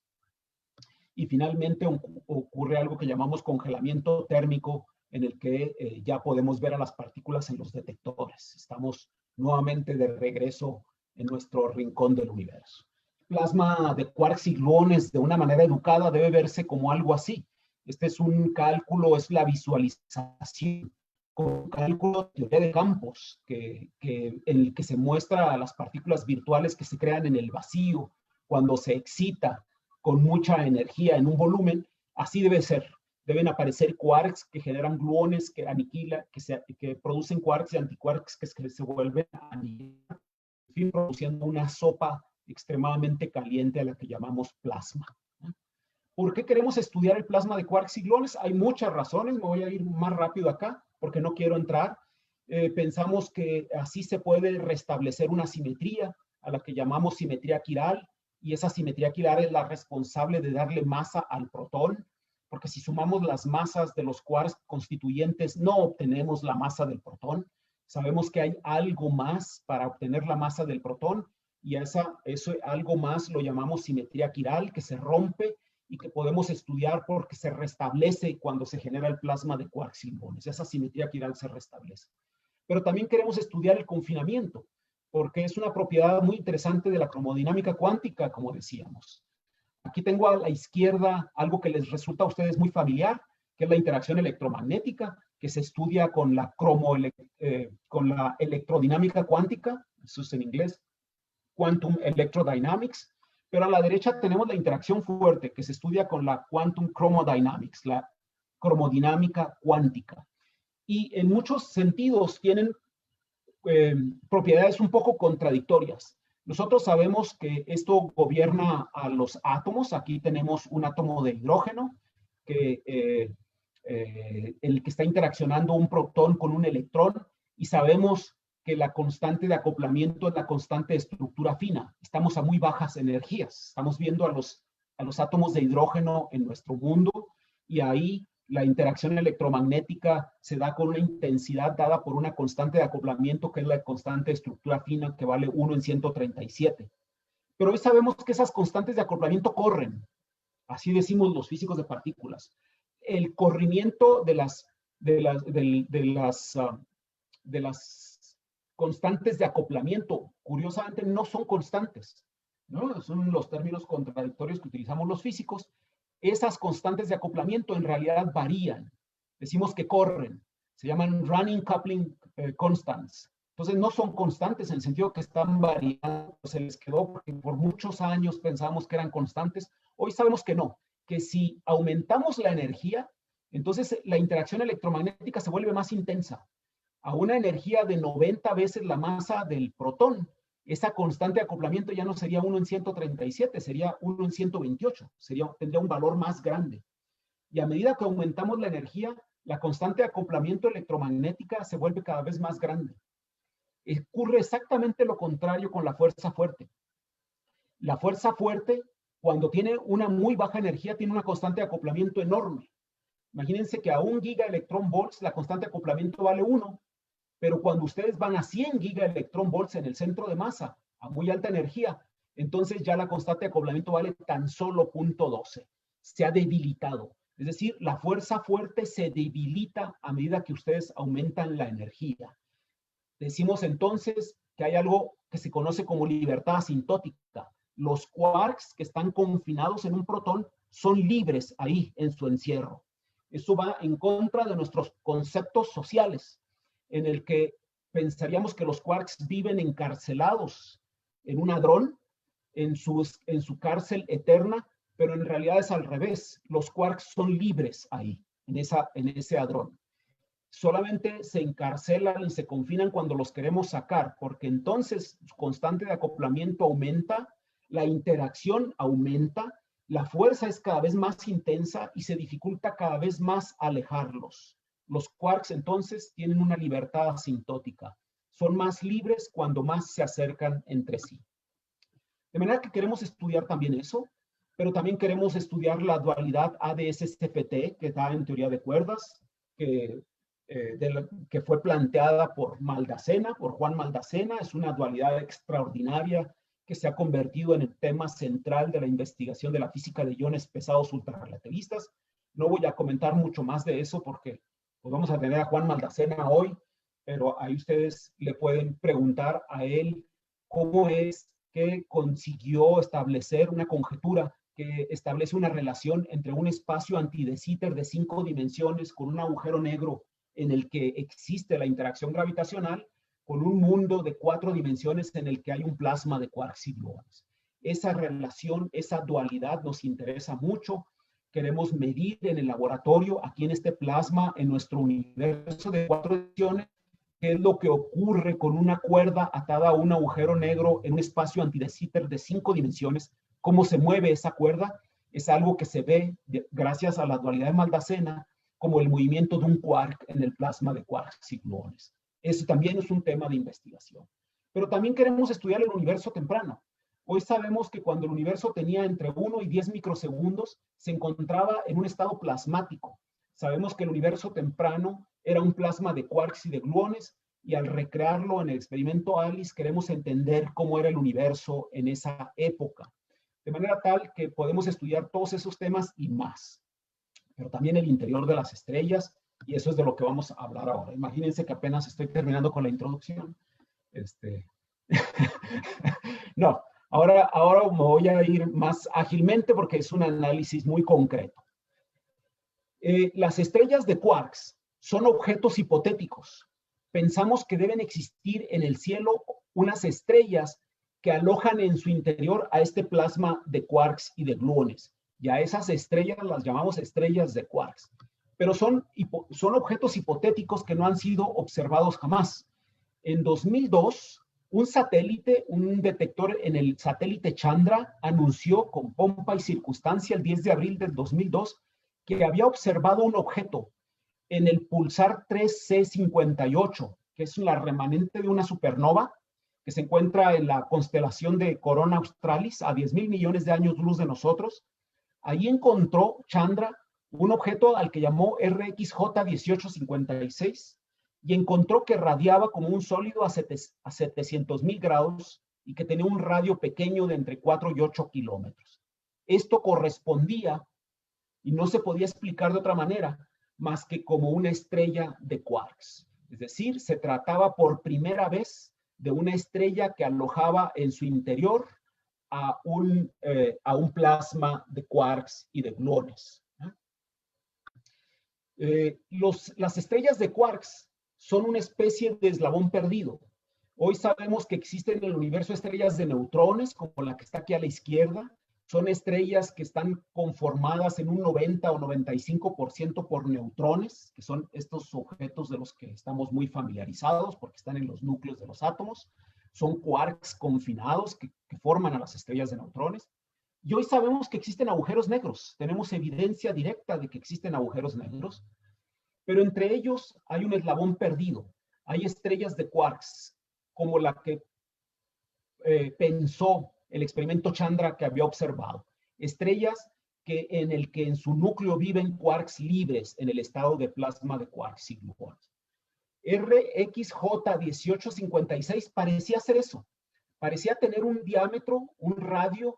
Y finalmente ocurre algo que llamamos congelamiento térmico, en el que ya podemos ver a las partículas en los detectores. Estamos nuevamente de regreso en nuestro rincón del universo. Plasma de quarks y gluones de una manera educada debe verse como algo así. Este es un cálculo, es la visualización con un cálculo de teoría de campos, en el que se muestra a las partículas virtuales que se crean en el vacío cuando se excita con mucha energía en un volumen. Así debe ser. Deben aparecer quarks que generan gluones que aniquilan, que producen quarks y antiquarks que se vuelven a aniquilar, en fin, produciendo una sopa extremadamente caliente a la que llamamos plasma. ¿Por qué queremos estudiar el plasma de quarks y gluones? Hay muchas razones, me voy a ir más rápido acá porque no quiero entrar. Pensamos que así se puede restablecer una simetría a la que llamamos simetría quiral, y esa simetría quiral es la responsable de darle masa al protón, porque si sumamos las masas de los quarks constituyentes no obtenemos la masa del protón. Sabemos que hay algo más para obtener la masa del protón, y eso algo más lo llamamos simetría quiral, que se rompe y que podemos estudiar porque se restablece cuando se genera el plasma de quarks y gluones. Esa simetría quiral se restablece. Pero también queremos estudiar el confinamiento, porque es una propiedad muy interesante de la cromodinámica cuántica, como decíamos. Aquí tengo a la izquierda algo que les resulta a ustedes muy familiar, que es la interacción electromagnética, que se estudia con la electrodinámica cuántica, eso es en inglés, Quantum Electrodynamics. Pero a la derecha tenemos la interacción fuerte, que se estudia con la Quantum Chromodynamics, la cromodinámica cuántica. Y en muchos sentidos tienen propiedades un poco contradictorias. Nosotros sabemos que esto gobierna a los átomos. Aquí tenemos un átomo de hidrógeno, el que está interaccionando un protón con un electrón, y sabemos que la constante de acoplamiento es la constante de estructura fina. Estamos a muy bajas energías. Estamos viendo a los átomos de hidrógeno en nuestro mundo, y ahí la interacción electromagnética se da con una intensidad dada por una constante de acoplamiento, que es la constante de estructura fina, que vale 1 en 137. Pero hoy sabemos que esas constantes de acoplamiento corren. Así decimos los físicos de partículas. El corrimiento de las constantes de acoplamiento, curiosamente, no son constantes, ¿no? Son los términos contradictorios que utilizamos los físicos. Esas constantes de acoplamiento en realidad varían. Decimos que corren. Se llaman running coupling constants. Entonces no son constantes en el sentido que están variando. Se les quedó porque por muchos años pensamos que eran constantes. Hoy sabemos que no. Que si aumentamos la energía, entonces la interacción electromagnética se vuelve más intensa. A una energía de 90 veces la masa del protón, esa constante de acoplamiento ya no sería 1 en 137, sería 1 en 128, tendría un valor más grande. Y a medida que aumentamos la energía, la constante de acoplamiento electromagnética se vuelve cada vez más grande. Ocurre exactamente lo contrario con la fuerza fuerte. La fuerza fuerte, cuando tiene una muy baja energía, tiene una constante de acoplamiento enorme. Imagínense que a 1 gigaelectronvolts la constante de acoplamiento vale 1, pero cuando ustedes van a 100 gigaelectronvolts en el centro de masa, a muy alta energía, entonces ya la constante de acoplamiento vale tan solo 0.12. Se ha debilitado. Es decir, la fuerza fuerte se debilita a medida que ustedes aumentan la energía. Decimos entonces que hay algo que se conoce como libertad asintótica. los quarks que están confinados en un protón son libres ahí en su encierro. Eso va en contra de nuestros conceptos sociales, en el que pensaríamos que los quarks viven encarcelados en un hadrón, en su cárcel eterna, pero en realidad es al revés. Los quarks son libres ahí, en ese hadrón. Solamente se encarcelan y se confinan cuando los queremos sacar, porque entonces su constante de acoplamiento aumenta, la interacción aumenta, la fuerza es cada vez más intensa y se dificulta cada vez más alejarlos. Los quarks entonces tienen una libertad asintótica. Son más libres cuando más se acercan entre sí. De manera que queremos estudiar también eso, pero también queremos estudiar la dualidad ADS-CPT, que está en teoría de cuerdas, que fue planteada por Maldacena, por Juan Maldacena. Es una dualidad extraordinaria que se ha convertido en el tema central de la investigación de la física de iones pesados ultrarrelativistas. No voy a comentar mucho más de eso porque pues, vamos a tener a Juan Maldacena hoy, pero ahí ustedes le pueden preguntar a él cómo es que consiguió establecer una conjetura que establece una relación entre un espacio anti de Sitter de 5 dimensiones con un agujero negro en el que existe la interacción gravitacional, con un mundo de 4 dimensiones en el que hay un plasma de quarks y gluones. Esa relación, esa dualidad nos interesa mucho. Queremos medir en el laboratorio, aquí en este plasma, en nuestro universo de 4 dimensiones, qué es lo que ocurre con una cuerda atada a un agujero negro en un espacio anti de Sitter de 5 dimensiones. Cómo se mueve esa cuerda es algo que se ve gracias a la dualidad de Maldacena como el movimiento de un quark en el plasma de quarks y gluones. Eso también es un tema de investigación. Pero también queremos estudiar el universo temprano. Hoy sabemos que cuando el universo tenía entre 1 y 10 microsegundos, se encontraba en un estado plasmático. Sabemos que el universo temprano era un plasma de quarks y de gluones, y al recrearlo en el experimento ALICE queremos entender cómo era el universo en esa época. De manera tal que podemos estudiar todos esos temas y más. Pero también el interior de las estrellas, y eso es de lo que vamos a hablar ahora. Imagínense que apenas estoy terminando con la introducción. No, ahora me voy a ir más ágilmente porque es un análisis muy concreto. Las estrellas de quarks son objetos hipotéticos. Pensamos que deben existir en el cielo unas estrellas que alojan en su interior a este plasma de quarks y de gluones. Y a esas estrellas las llamamos estrellas de quarks. Pero son objetos hipotéticos que no han sido observados jamás. En 2002, un satélite, un detector en el satélite Chandra, anunció con pompa y circunstancia el 10 de abril del 2002 que había observado un objeto en el pulsar 3C58, que es la remanente de una supernova que se encuentra en la constelación de Corona Australis, a 10,000 millones de años luz de nosotros. Ahí encontró Chandra un objeto al que llamó RXJ1856 y encontró que radiaba como un sólido a 700,000 grados y que tenía un radio pequeño de entre 4 y 8 kilómetros. Esto correspondía, y no se podía explicar de otra manera, más que como una estrella de quarks. Es decir, se trataba por primera vez de una estrella que alojaba en su interior a un plasma de quarks y de gluones. Las estrellas de quarks son una especie de eslabón perdido. Hoy sabemos que existen en el universo estrellas de neutrones, como la que está aquí a la izquierda. Son estrellas que están conformadas en un 90 o 95% por neutrones, que son estos objetos de los que estamos muy familiarizados porque están en los núcleos de los átomos. Son quarks confinados que forman a las estrellas de neutrones. Y hoy sabemos que existen agujeros negros. Tenemos evidencia directa de que existen agujeros negros, pero entre ellos hay un eslabón perdido. Hay estrellas de quarks, como la que pensó el experimento Chandra que había observado. Estrellas en su núcleo viven quarks libres en el estado de plasma de quarks y gluones. RXJ1856 parecía hacer eso. Parecía tener un diámetro, un radio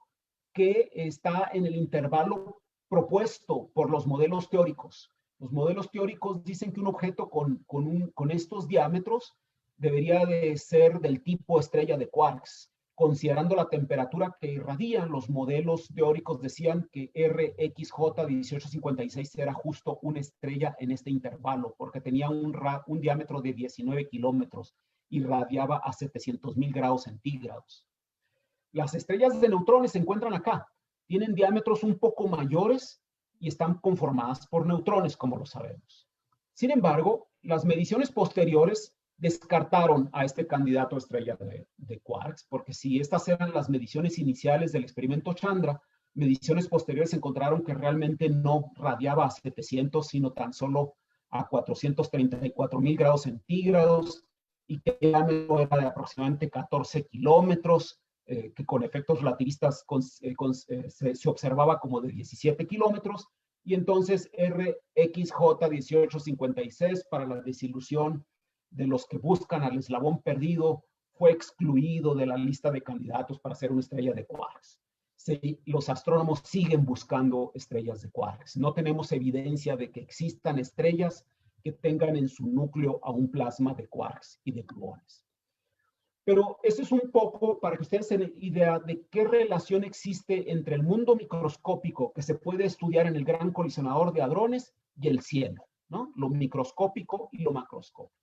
que está en el intervalo propuesto por los modelos teóricos. Los modelos teóricos dicen que un objeto con estos diámetros debería de ser del tipo estrella de quarks. considerando la temperatura que irradia, los modelos teóricos decían que RXJ 1856 era justo una estrella en este intervalo, porque tenía un diámetro de 19 kilómetros y radiaba a 700,000 grados centígrados. Las estrellas de neutrones se encuentran acá. Tienen diámetros un poco mayores y están conformadas por neutrones, como lo sabemos. Sin embargo, las mediciones posteriores descartaron a este candidato estrella de quarks, porque si estas eran las mediciones iniciales del experimento Chandra, mediciones posteriores encontraron que realmente no radiaba a 700, sino tan solo a 434,000 grados centígrados, y que el diámetro era de aproximadamente 14 kilómetros, que con efectos relativistas se observaba como de 17 kilómetros, y entonces RXJ 1856, para la desilusión de los que buscan al eslabón perdido, fue excluido de la lista de candidatos para ser una estrella de quarks. Sí, los astrónomos siguen buscando estrellas de quarks. No tenemos evidencia de que existan estrellas que tengan en su núcleo a un plasma de quarks y de gluones. Pero eso es un poco para que ustedes tengan idea de qué relación existe entre el mundo microscópico que se puede estudiar en el gran colisionador de hadrones y el cielo, ¿no? Lo microscópico y lo macroscópico.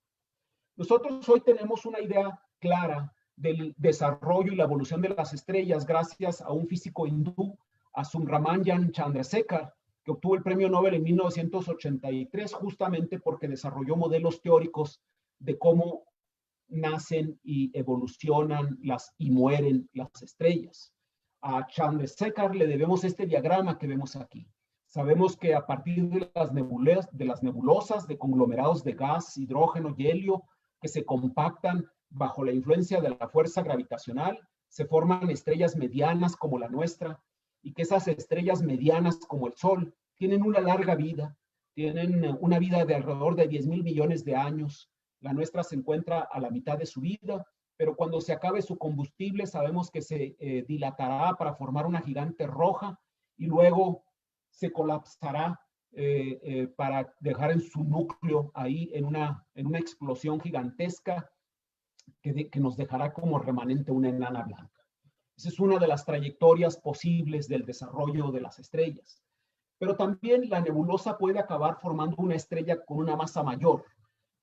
Nosotros hoy tenemos una idea clara del desarrollo y la evolución de las estrellas gracias a un físico hindú, a Subramanian Chandrasekhar, que obtuvo el premio Nobel en 1983 justamente porque desarrolló modelos teóricos de cómo nacen y evolucionan y mueren las estrellas. A Chandrasekhar le debemos este diagrama que vemos aquí. Sabemos que a partir de las nebulosas, de conglomerados de gas, hidrógeno y helio, que se compactan bajo la influencia de la fuerza gravitacional, se forman estrellas medianas como la nuestra, y que esas estrellas medianas como el Sol tienen una larga vida, tienen una vida de alrededor de 10,000 millones de años. La nuestra se encuentra a la mitad de su vida, pero cuando se acabe su combustible sabemos que se dilatará para formar una gigante roja y luego se colapsará para dejar en su núcleo ahí en una explosión gigantesca que nos dejará como remanente una enana blanca. Esa es una de las trayectorias posibles del desarrollo de las estrellas. Pero también la nebulosa puede acabar formando una estrella con una masa mayor,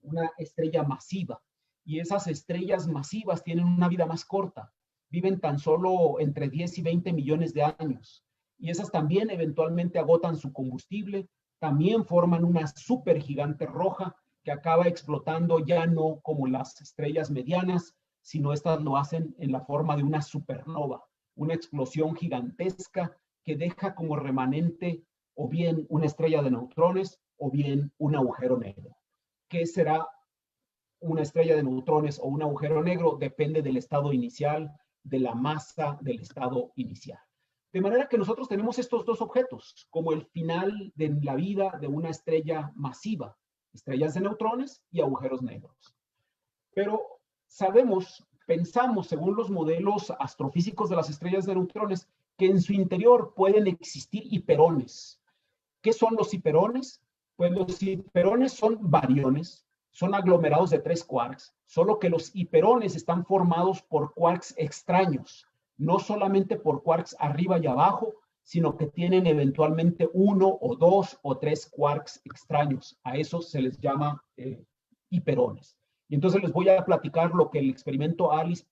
una estrella masiva. Y esas estrellas masivas tienen una vida más corta. Viven tan solo entre 10 y 20 millones de años. Y esas también eventualmente agotan su combustible, también forman una supergigante roja que acaba explotando ya no como las estrellas medianas, sino estas lo hacen en la forma de una supernova, una explosión gigantesca que deja como remanente o bien una estrella de neutrones o bien un agujero negro. ¿Qué será una estrella de neutrones o un agujero negro? Depende del estado inicial, de la masa del estado inicial. De manera que nosotros tenemos estos dos objetos como el final de la vida de una estrella masiva, estrellas de neutrones y agujeros negros. Pero pensamos, según los modelos astrofísicos de las estrellas de neutrones, que en su interior pueden existir hiperones. ¿Qué son los hiperones? Pues los hiperones son bariones, son aglomerados de 3 quarks, solo que los hiperones están formados por quarks extraños, no solamente por quarks arriba y abajo, sino que tienen eventualmente 1 o 2 o 3 quarks extraños. A esos se les llama hiperones. Y entonces les voy a platicar lo que el experimento ALICE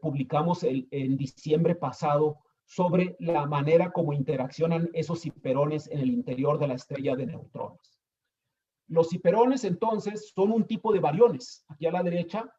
publicamos en diciembre pasado sobre la manera como interaccionan esos hiperones en el interior de la estrella de neutrones. Los hiperones, entonces, son un tipo de bariones. Aquí a la derecha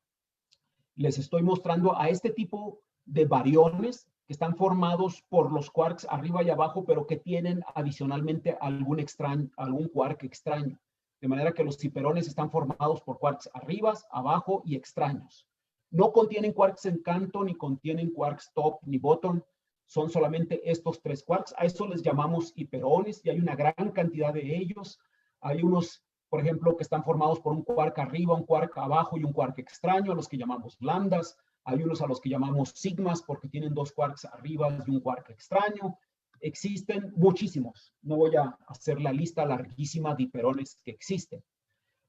les estoy mostrando a este tipo de bariones que están formados por los quarks arriba y abajo, pero que tienen adicionalmente algún quark extraño. De manera que los hiperones están formados por quarks arriba, abajo y extraños. No contienen quarks en canto, ni contienen quarks top ni bottom. Son solamente estos 3 quarks. A eso les llamamos hiperones y hay una gran cantidad de ellos. Hay unos, por ejemplo, que están formados por un quark arriba, un quark abajo y un quark extraño, los que llamamos lambdas. Hay unos a los que llamamos sigmas porque tienen 2 quarks arriba y un quark extraño. Existen muchísimos. No voy a hacer la lista larguísima de hiperones que existen.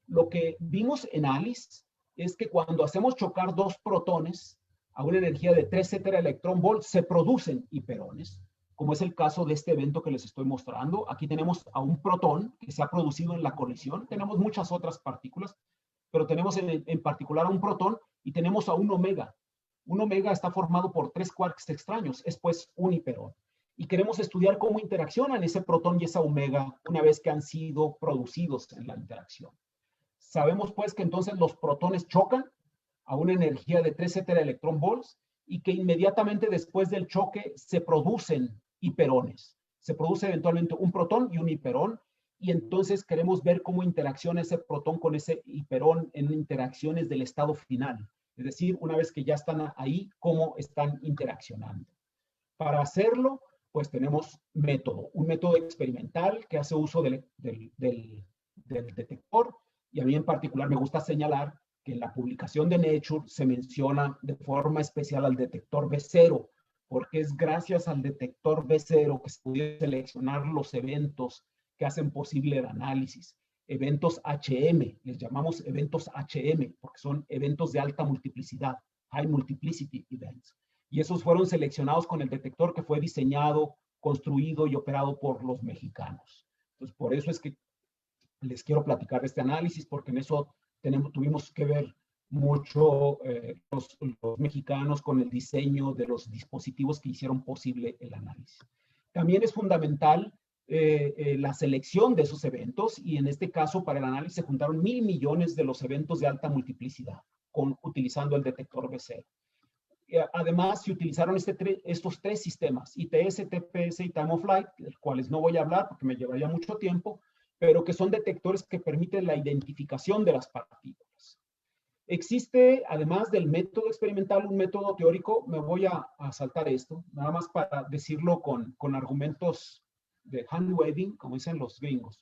Lo que vimos en ALICE es que cuando hacemos chocar 2 protones, a una energía de 3 teraelectronvolts, se producen hiperones, como es el caso de este evento que les estoy mostrando. Aquí tenemos a un protón que se ha producido en la colisión. Tenemos muchas otras partículas, pero tenemos en particular a un protón y tenemos a un omega. Un omega está formado por 3 quarks extraños, es pues un hiperón. Y queremos estudiar cómo interaccionan ese protón y esa omega una vez que han sido producidos en la interacción. Sabemos pues que entonces los protones chocan a una energía de 3 teraelectronvolts y que inmediatamente después del choque se producen hiperones. Se produce eventualmente un protón y un hiperón, y entonces queremos ver cómo interacciona ese protón con ese hiperón en interacciones del estado final. Es decir, una vez que ya están ahí, cómo están interaccionando. Para hacerlo, pues tenemos un método experimental que hace uso del detector, y a mí en particular me gusta señalar que en la publicación de Nature se menciona de forma especial al detector B0, porque es gracias al detector B0 que se pudieron seleccionar los eventos que hacen posible el análisis. Eventos HM, les llamamos eventos HM, porque son eventos de alta multiplicidad, High Multiplicity Events. Y esos fueron seleccionados con el detector que fue diseñado, construido y operado por los mexicanos. Entonces, por eso es que les quiero platicar de este análisis, porque en eso tuvimos que ver mucho los mexicanos con el diseño de los dispositivos que hicieron posible el análisis. También es fundamental la selección de esos eventos, y en este caso para el análisis se juntaron 1,000 millones de los eventos de alta multiplicidad utilizando el detector B0. Además, se utilizaron estos 3 sistemas, ITS, TPS y Time of Flight, de los cuales no voy a hablar porque me llevaría mucho tiempo, pero que son detectores que permiten la identificación de las partículas. Existe, además del método experimental, un método teórico. Me voy a saltar esto, nada más para decirlo con argumentos de hand waving, como dicen los gringos.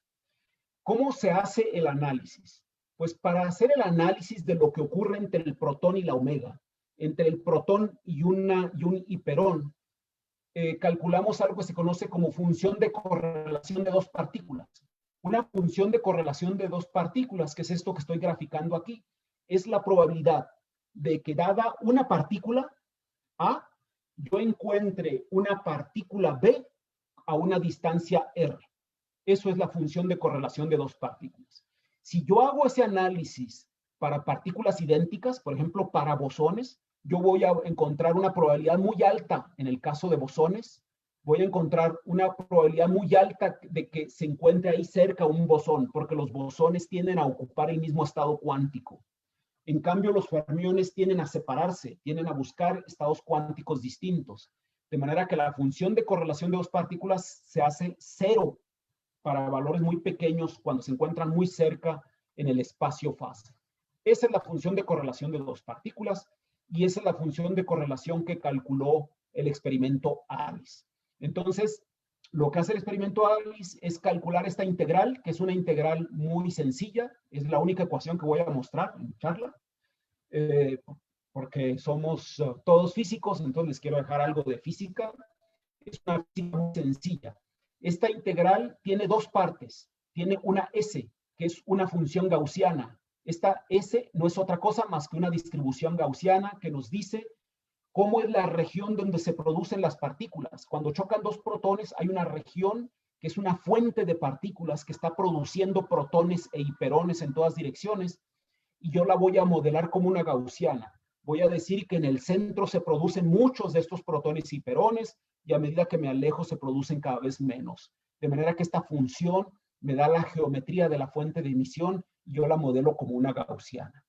¿Cómo se hace el análisis? Pues para hacer el análisis de lo que ocurre entre el protón y la omega, entre el protón y un hiperón, calculamos algo que se conoce como función de correlación de 2 partículas. Una función de correlación de 2 partículas, que es esto que estoy graficando aquí, es la probabilidad de que dada una partícula A, yo encuentre una partícula B a una distancia R. Eso es la función de correlación de 2 partículas. Si yo hago ese análisis para partículas idénticas, por ejemplo, para bosones, yo voy a encontrar una probabilidad muy alta en el caso de bosones. Voy a encontrar una probabilidad muy alta de que se encuentre ahí cerca un bosón, porque los bosones tienden a ocupar el mismo estado cuántico. En cambio, los fermiones tienden a separarse, tienden a buscar estados cuánticos distintos. De manera que la función de correlación de 2 partículas se hace 0 para valores muy pequeños cuando se encuentran muy cerca en el espacio-fase. Esa es la función de correlación de 2 partículas, y esa es la función de correlación que calculó el experimento ALICE. Entonces, lo que hace el experimento ALICE es calcular esta integral, que es una integral muy sencilla. Es la única ecuación que voy a mostrar en charla, porque somos todos físicos, entonces les quiero dejar algo de física. Es una física muy sencilla. Esta integral tiene 2 partes. Tiene una S, que es una función gaussiana. Esta S no es otra cosa más que una distribución gaussiana que nos dice cómo es la región donde se producen las partículas. Cuando chocan 2 protones, hay una región que es una fuente de partículas que está produciendo protones e hiperones en todas direcciones, y yo la voy a modelar como una gaussiana. Voy a decir que en el centro se producen muchos de estos protones y hiperones, y a medida que me alejo se producen cada vez menos. De manera que esta función me da la geometría de la fuente de emisión, y yo la modelo como una gaussiana.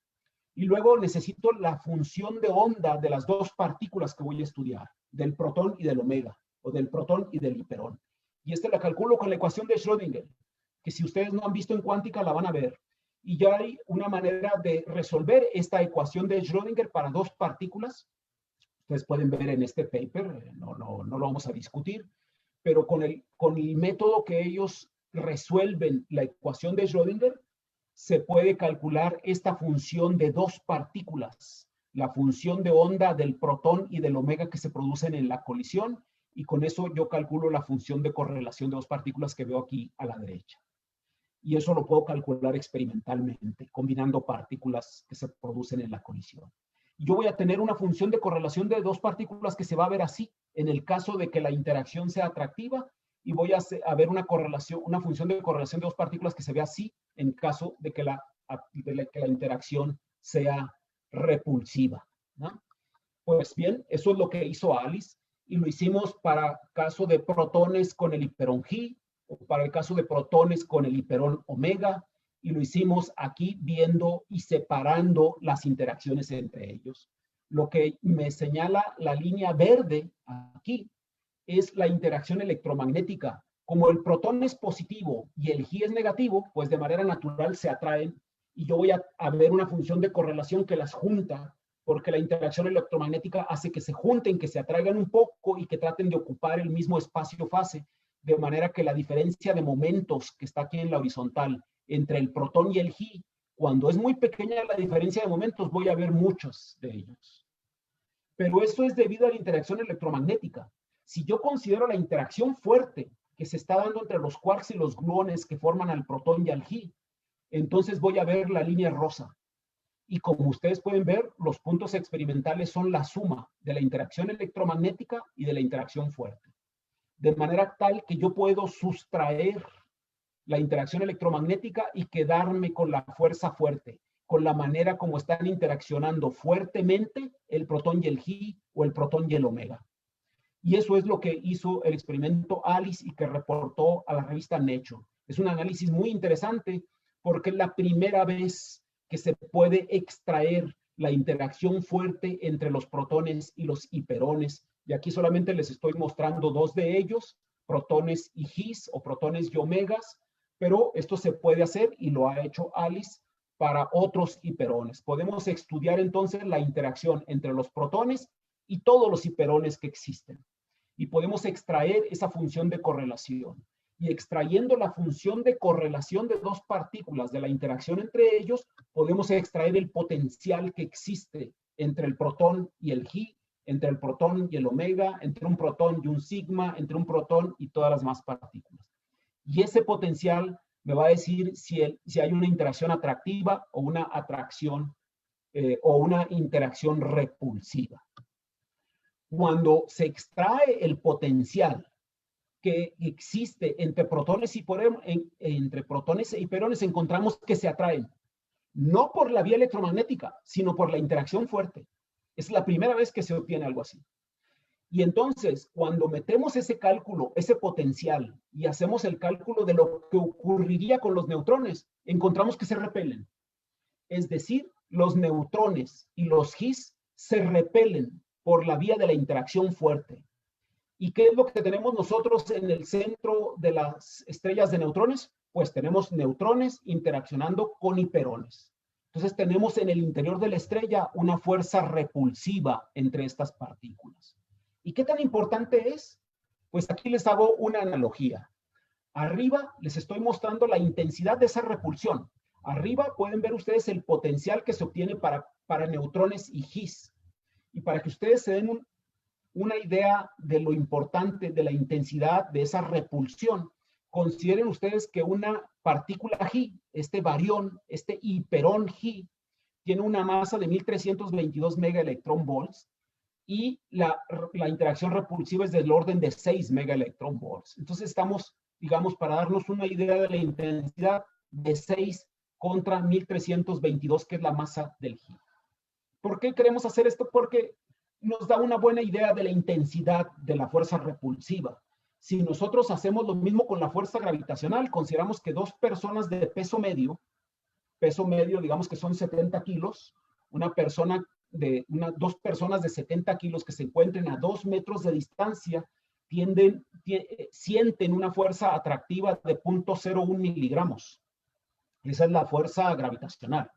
Y luego necesito la función de onda de las 2 partículas que voy a estudiar, del protón y del omega, o del protón y del hiperón. Y esta la calculo con la ecuación de Schrödinger, que si ustedes no han visto en cuántica la van a ver. Y ya hay una manera de resolver esta ecuación de Schrödinger para 2 partículas. Ustedes pueden ver en este paper, no lo vamos a discutir, pero con el método que ellos resuelven la ecuación de Schrödinger, se puede calcular esta función de 2 partículas, la función de onda del protón y del omega que se producen en la colisión, y con eso yo calculo la función de correlación de 2 partículas que veo aquí a la derecha. Y eso lo puedo calcular experimentalmente, combinando partículas que se producen en la colisión. Yo voy a tener una función de correlación de dos partículas que se va a ver así, en el caso de que la interacción sea atractiva, y voy a ver una correlación, una función de correlación de dos partículas que se ve así, en caso de que la interacción sea repulsiva, ¿no? Pues bien, eso es lo que hizo Alice, y lo hicimos para caso de protones con el hiperón G, o para el caso de protones con el hiperón omega, y lo hicimos aquí viendo y separando las interacciones entre ellos. Lo que me señala la línea verde aquí es la interacción electromagnética. Como el protón es positivo y el G es negativo, pues de manera natural se atraen, y yo voy a ver una función de correlación que las junta, porque la interacción electromagnética hace que se junten, que se atraigan un poco y que traten de ocupar el mismo espacio-fase, de manera que la diferencia de momentos que está aquí en la horizontal entre el protón y el G, cuando es muy pequeña la diferencia de momentos, voy a ver muchos de ellos. Pero eso es debido a la interacción electromagnética. Si yo considero la interacción fuerte que se está dando entre los quarks y los gluones que forman al protón y al G, entonces voy a ver la línea rosa. Y como ustedes pueden ver, los puntos experimentales son la suma de la interacción electromagnética y de la interacción fuerte. De manera tal que yo puedo sustraer la interacción electromagnética y quedarme con la fuerza fuerte, con la manera como están interaccionando fuertemente el protón y el G o el protón y el omega. Y eso es lo que hizo el experimento Alice y que reportó a la revista Nature. Es un análisis muy interesante porque es la primera vez que se puede extraer la interacción fuerte entre los protones y los hiperones. Y aquí solamente les estoy mostrando dos de ellos, protones y Gs o protones y omegas, pero esto se puede hacer y lo ha hecho Alice para otros hiperones. Podemos estudiar entonces la interacción entre los protones y todos los hiperones que existen. Y podemos extraer esa función de correlación. Y extrayendo la función de correlación de dos partículas de la interacción entre ellos, podemos extraer el potencial que existe entre el protón y el G, entre el protón y el omega, entre un protón y un sigma, entre un protón y todas las más partículas. Y ese potencial me va a decir si hay una interacción atractiva o una atracción o una interacción repulsiva. Cuando se extrae el potencial que existe entre protones e hiperones, encontramos que se atraen, no por la vía electromagnética, sino por la interacción fuerte. Es la primera vez que se obtiene algo así. Y entonces, cuando metemos ese cálculo, ese potencial, y hacemos el cálculo de lo que ocurriría con los neutrones, encontramos que se repelen. Es decir, los neutrones y los Gs se repelen por la vía de la interacción fuerte. ¿Y qué es lo que tenemos nosotros en el centro de las estrellas de neutrones? Pues tenemos neutrones interaccionando con hiperones. Entonces tenemos en el interior de la estrella una fuerza repulsiva entre estas partículas. ¿Y qué tan importante es? Pues aquí les hago una analogía. Arriba les estoy mostrando la intensidad de esa repulsión. Arriba pueden ver ustedes el potencial que se obtiene para neutrones y Gs. Y para que ustedes se den una idea de lo importante de la intensidad de esa repulsión, consideren ustedes que una partícula G, este barión, este hiperón G, tiene una masa de 1322 megaelectronvolts y la interacción repulsiva es del orden de 6 megaelectronvolts. Entonces estamos, digamos, para darnos una idea de la intensidad de 6 contra 1322, que es la masa del G. ¿Por qué queremos hacer esto? Porque nos da una buena idea de la intensidad de la fuerza repulsiva. Si nosotros hacemos lo mismo con la fuerza gravitacional, consideramos que dos personas de peso medio digamos que son 70 kilos, dos personas de 70 kilos que se encuentren a 2 metros de distancia sienten una fuerza atractiva de 0.01 miligramos. Esa es la fuerza gravitacional.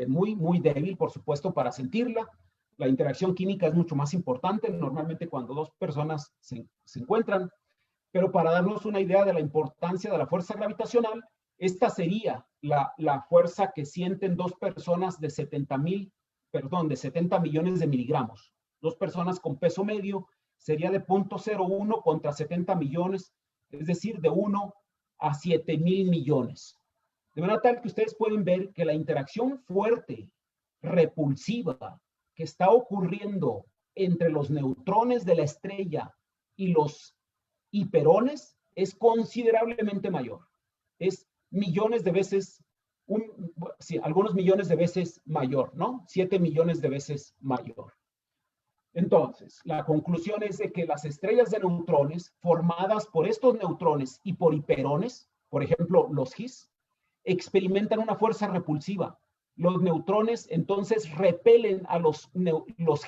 Muy, muy débil, por supuesto, para sentirla. La interacción química es mucho más importante, normalmente cuando dos personas se encuentran, pero para darnos una idea de la importancia de la fuerza gravitacional, esta sería la fuerza que sienten dos personas de 70 millones de miligramos. Dos personas con peso medio sería de 0.01 contra 70 millones, es decir, de 1 a 7,000 millones. De manera tal que ustedes pueden ver que la interacción fuerte, repulsiva, que está ocurriendo entre los neutrones de la estrella y los hiperones es considerablemente mayor. Es millones de veces, sí, algunos millones de veces mayor, ¿no? 7 millones de veces mayor. Entonces, la conclusión es de que las estrellas de neutrones formadas por estos neutrones y por hiperones, por ejemplo, los Higgs, experimentan una fuerza repulsiva. Los neutrones entonces repelen a los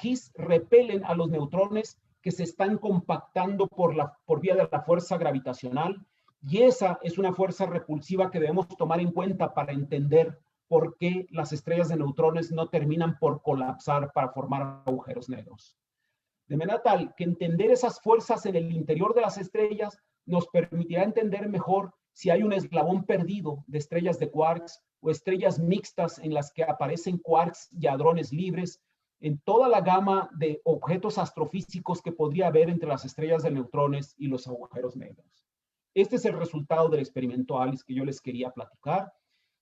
Higgs repelen a los neutrones que se están compactando por vía de la fuerza gravitacional, y esa es una fuerza repulsiva que debemos tomar en cuenta para entender por qué las estrellas de neutrones no terminan por colapsar para formar agujeros negros. De manera tal que entender esas fuerzas en el interior de las estrellas nos permitirá entender mejor si hay un eslabón perdido de estrellas de quarks o estrellas mixtas en las que aparecen quarks y hadrones libres, en toda la gama de objetos astrofísicos que podría haber entre las estrellas de neutrones y los agujeros negros. Este es el resultado del experimento ALICE que yo les quería platicar,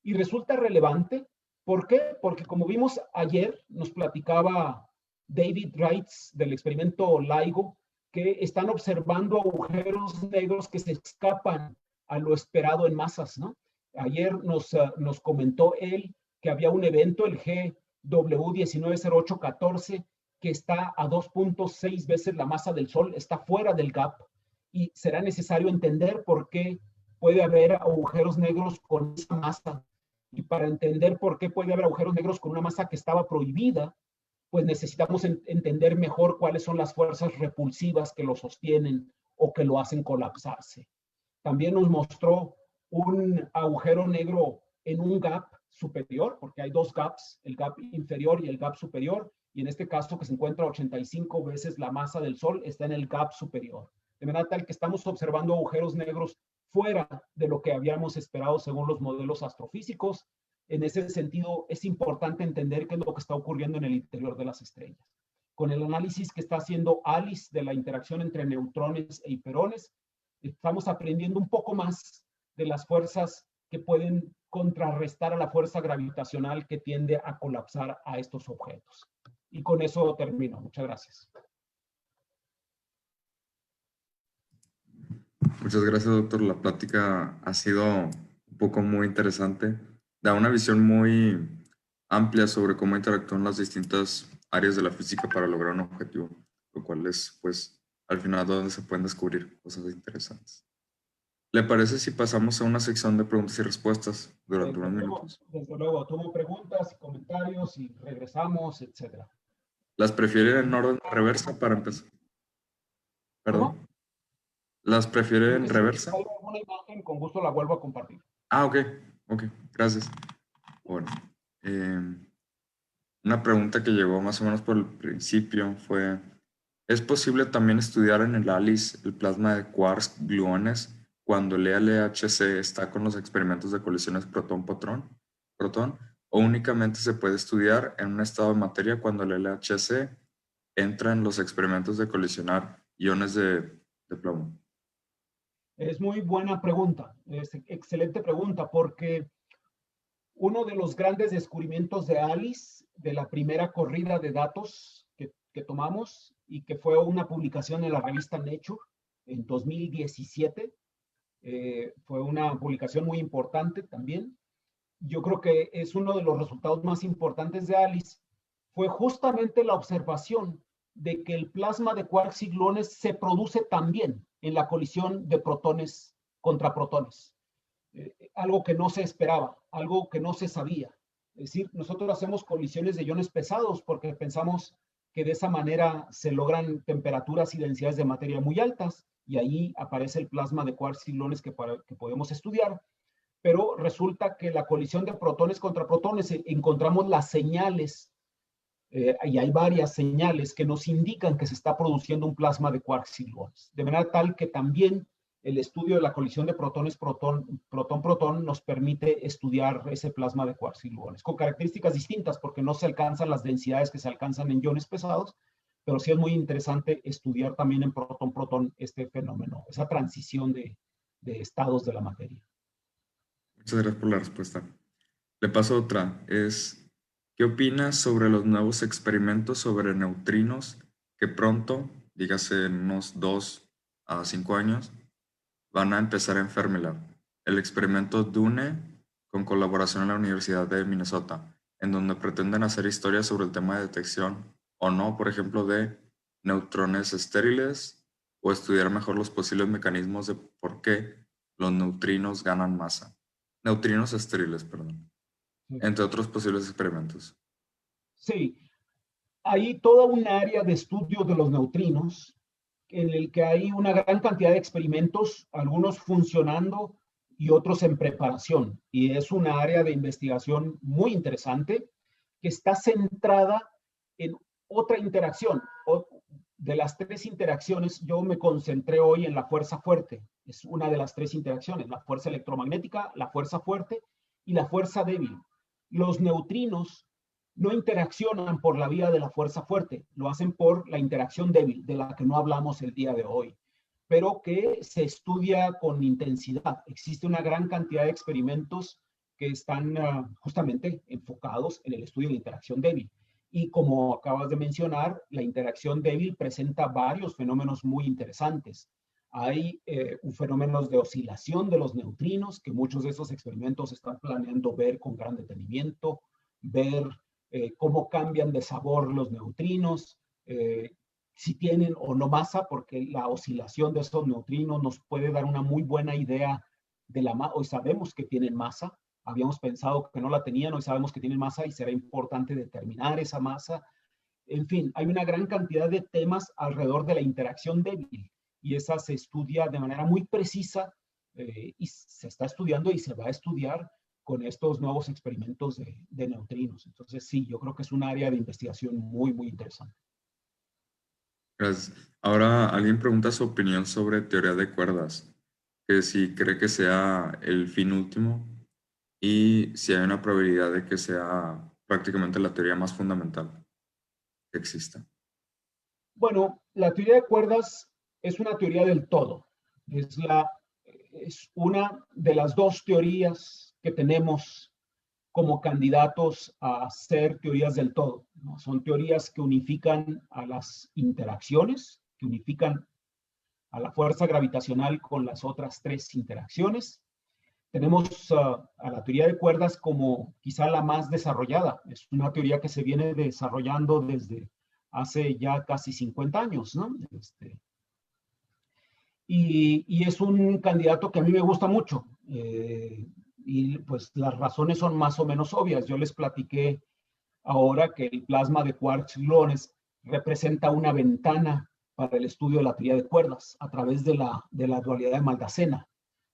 y resulta relevante. ¿Por qué? Porque como vimos ayer, nos platicaba David Reitz del experimento LIGO, que están observando agujeros negros que se escapan a lo esperado en masas, ¿no? Ayer nos comentó él que había un evento, el GW190814, que está a 2.6 veces la masa del Sol, está fuera del gap, y será necesario entender por qué puede haber agujeros negros con esa masa. Y para entender por qué puede haber agujeros negros con una masa que estaba prohibida, pues necesitamos entender mejor cuáles son las fuerzas repulsivas que lo sostienen o que lo hacen colapsarse. También nos mostró un agujero negro en un gap superior, porque hay dos gaps, el gap inferior y el gap superior, y en este caso que se encuentra 85 veces la masa del Sol, está en el gap superior. De manera tal que estamos observando agujeros negros fuera de lo que habíamos esperado según los modelos astrofísicos. En ese sentido, es importante entender qué es lo que está ocurriendo en el interior de las estrellas. Con el análisis que está haciendo ALICE de la interacción entre neutrones e hiperones, estamos aprendiendo un poco más de las fuerzas que pueden contrarrestar a la fuerza gravitacional que tiende a colapsar a estos objetos. Y con eso termino. Muchas gracias. Muchas gracias, doctor. La plática ha sido un poco muy interesante. Da una visión muy amplia sobre cómo interactúan las distintas áreas de la física para lograr un objetivo, lo cual es, pues, al final donde se pueden descubrir cosas interesantes. ¿Le parece si pasamos a una sección de preguntas y respuestas durante unos minutos? Desde luego, tomo preguntas y comentarios y regresamos, etc. ¿Las prefieren en orden reversa para empezar? ¿Perdón? ¿Cómo? ¿Las prefieren en Si reversa? hay alguna imagen, con gusto la vuelvo a compartir. Ah, ok, gracias. Bueno, una pregunta que llegó más o menos por el principio fue, ¿es posible también estudiar en el ALICE el plasma de quarks gluones cuando el LHC está con los experimentos de colisiones protón-protón? ¿O únicamente se puede estudiar en un estado de materia cuando el LHC entra en los experimentos de colisionar iones de plomo? Es muy buena pregunta, es excelente pregunta, porque uno de los grandes descubrimientos de ALICE, de la primera corrida de datos que tomamos, y que fue una publicación en la revista Nature en 2017, fue una publicación muy importante también. Yo creo que es uno de los resultados más importantes de ALICE, fue justamente la observación de que el plasma de quarks y gluones se produce también en la colisión de protones contra protones. Algo que no se esperaba, algo que no se sabía. Es decir, nosotros hacemos colisiones de iones pesados porque pensamos que de esa manera se logran temperaturas y densidades de materia muy altas, y ahí aparece el plasma de quarks y gluones que podemos estudiar. Pero resulta que la colisión de protones contra protones encontramos las señales, y hay varias señales que nos indican que se está produciendo un plasma de quarks y gluones. De manera tal que también el estudio de la colisión de protones protón-protón nos permite estudiar ese plasma de quarks y gluones, con características distintas porque no se alcanzan las densidades que se alcanzan en iones pesados, pero sí es muy interesante estudiar también en protón-protón este fenómeno, esa transición de estados de la materia. Muchas gracias por la respuesta. Le paso otra. ¿Qué opinas sobre los nuevos experimentos sobre neutrinos que pronto, dígase en unos 2 a 5 años, van a empezar en Fermilab? El experimento DUNE, con colaboración en la Universidad de Minnesota, en donde pretenden hacer historias sobre el tema de detección o no, por ejemplo, de neutrones estériles, o estudiar mejor los posibles mecanismos de por qué los neutrinos ganan masa. Neutrinos estériles, perdón. Entre otros posibles experimentos. Sí, hay toda un área de estudio de los neutrinos en el que hay una gran cantidad de experimentos, algunos funcionando y otros en preparación. Y es una área de investigación muy interesante que está centrada en otra interacción. De las 3 interacciones, yo me concentré hoy en la fuerza fuerte. Es una de las 3 interacciones, la fuerza electromagnética, la fuerza fuerte y la fuerza débil. Los neutrinos no interaccionan por la vía de la fuerza fuerte, lo hacen por la interacción débil, de la que no hablamos el día de hoy, pero que se estudia con intensidad. Existe una gran cantidad de experimentos que están justamente enfocados en el estudio de la interacción débil. Y como acabas de mencionar, la interacción débil presenta varios fenómenos muy interesantes. Hay fenómenos de oscilación de los neutrinos, que muchos de esos experimentos están planeando ver con gran detenimiento, ver cómo cambian de sabor los neutrinos, si tienen o no masa, porque la oscilación de esos neutrinos nos puede dar una muy buena idea de la masa. Hoy sabemos que tienen masa, habíamos pensado que no la tenían, hoy sabemos que tienen masa y será importante determinar esa masa. En fin, hay una gran cantidad de temas alrededor de la interacción débil y esa se estudia de manera muy precisa y se está estudiando y se va a estudiar con estos nuevos experimentos de neutrinos. Entonces, sí, yo creo que es un área de investigación muy, muy interesante. Gracias. Ahora alguien pregunta su opinión sobre teoría de cuerdas, que si cree que sea el fin último y si hay una probabilidad de que sea prácticamente la teoría más fundamental que exista. Bueno, la teoría de cuerdas es una teoría del todo. Es una de las 2 teorías que tenemos como candidatos a ser teorías del todo, ¿no? Son teorías que unifican a las interacciones, que unifican a la fuerza gravitacional con las otras 3 interacciones. Tenemos a la teoría de cuerdas como quizá la más desarrollada. Es una teoría que se viene desarrollando desde hace ya casi 50 años, ¿no? Y es un candidato que a mí me gusta mucho. Y pues las razones son más o menos obvias. Yo les platiqué ahora que el plasma de quarks-gluones representa una ventana para el estudio de la teoría de cuerdas a través de la dualidad de Maldacena.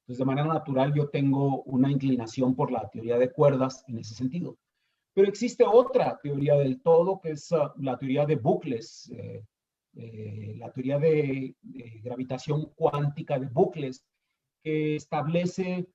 Entonces, de manera natural, yo tengo una inclinación por la teoría de cuerdas en ese sentido. Pero existe otra teoría del todo, que es la teoría de bucles, la teoría de gravitación cuántica de bucles, que establece,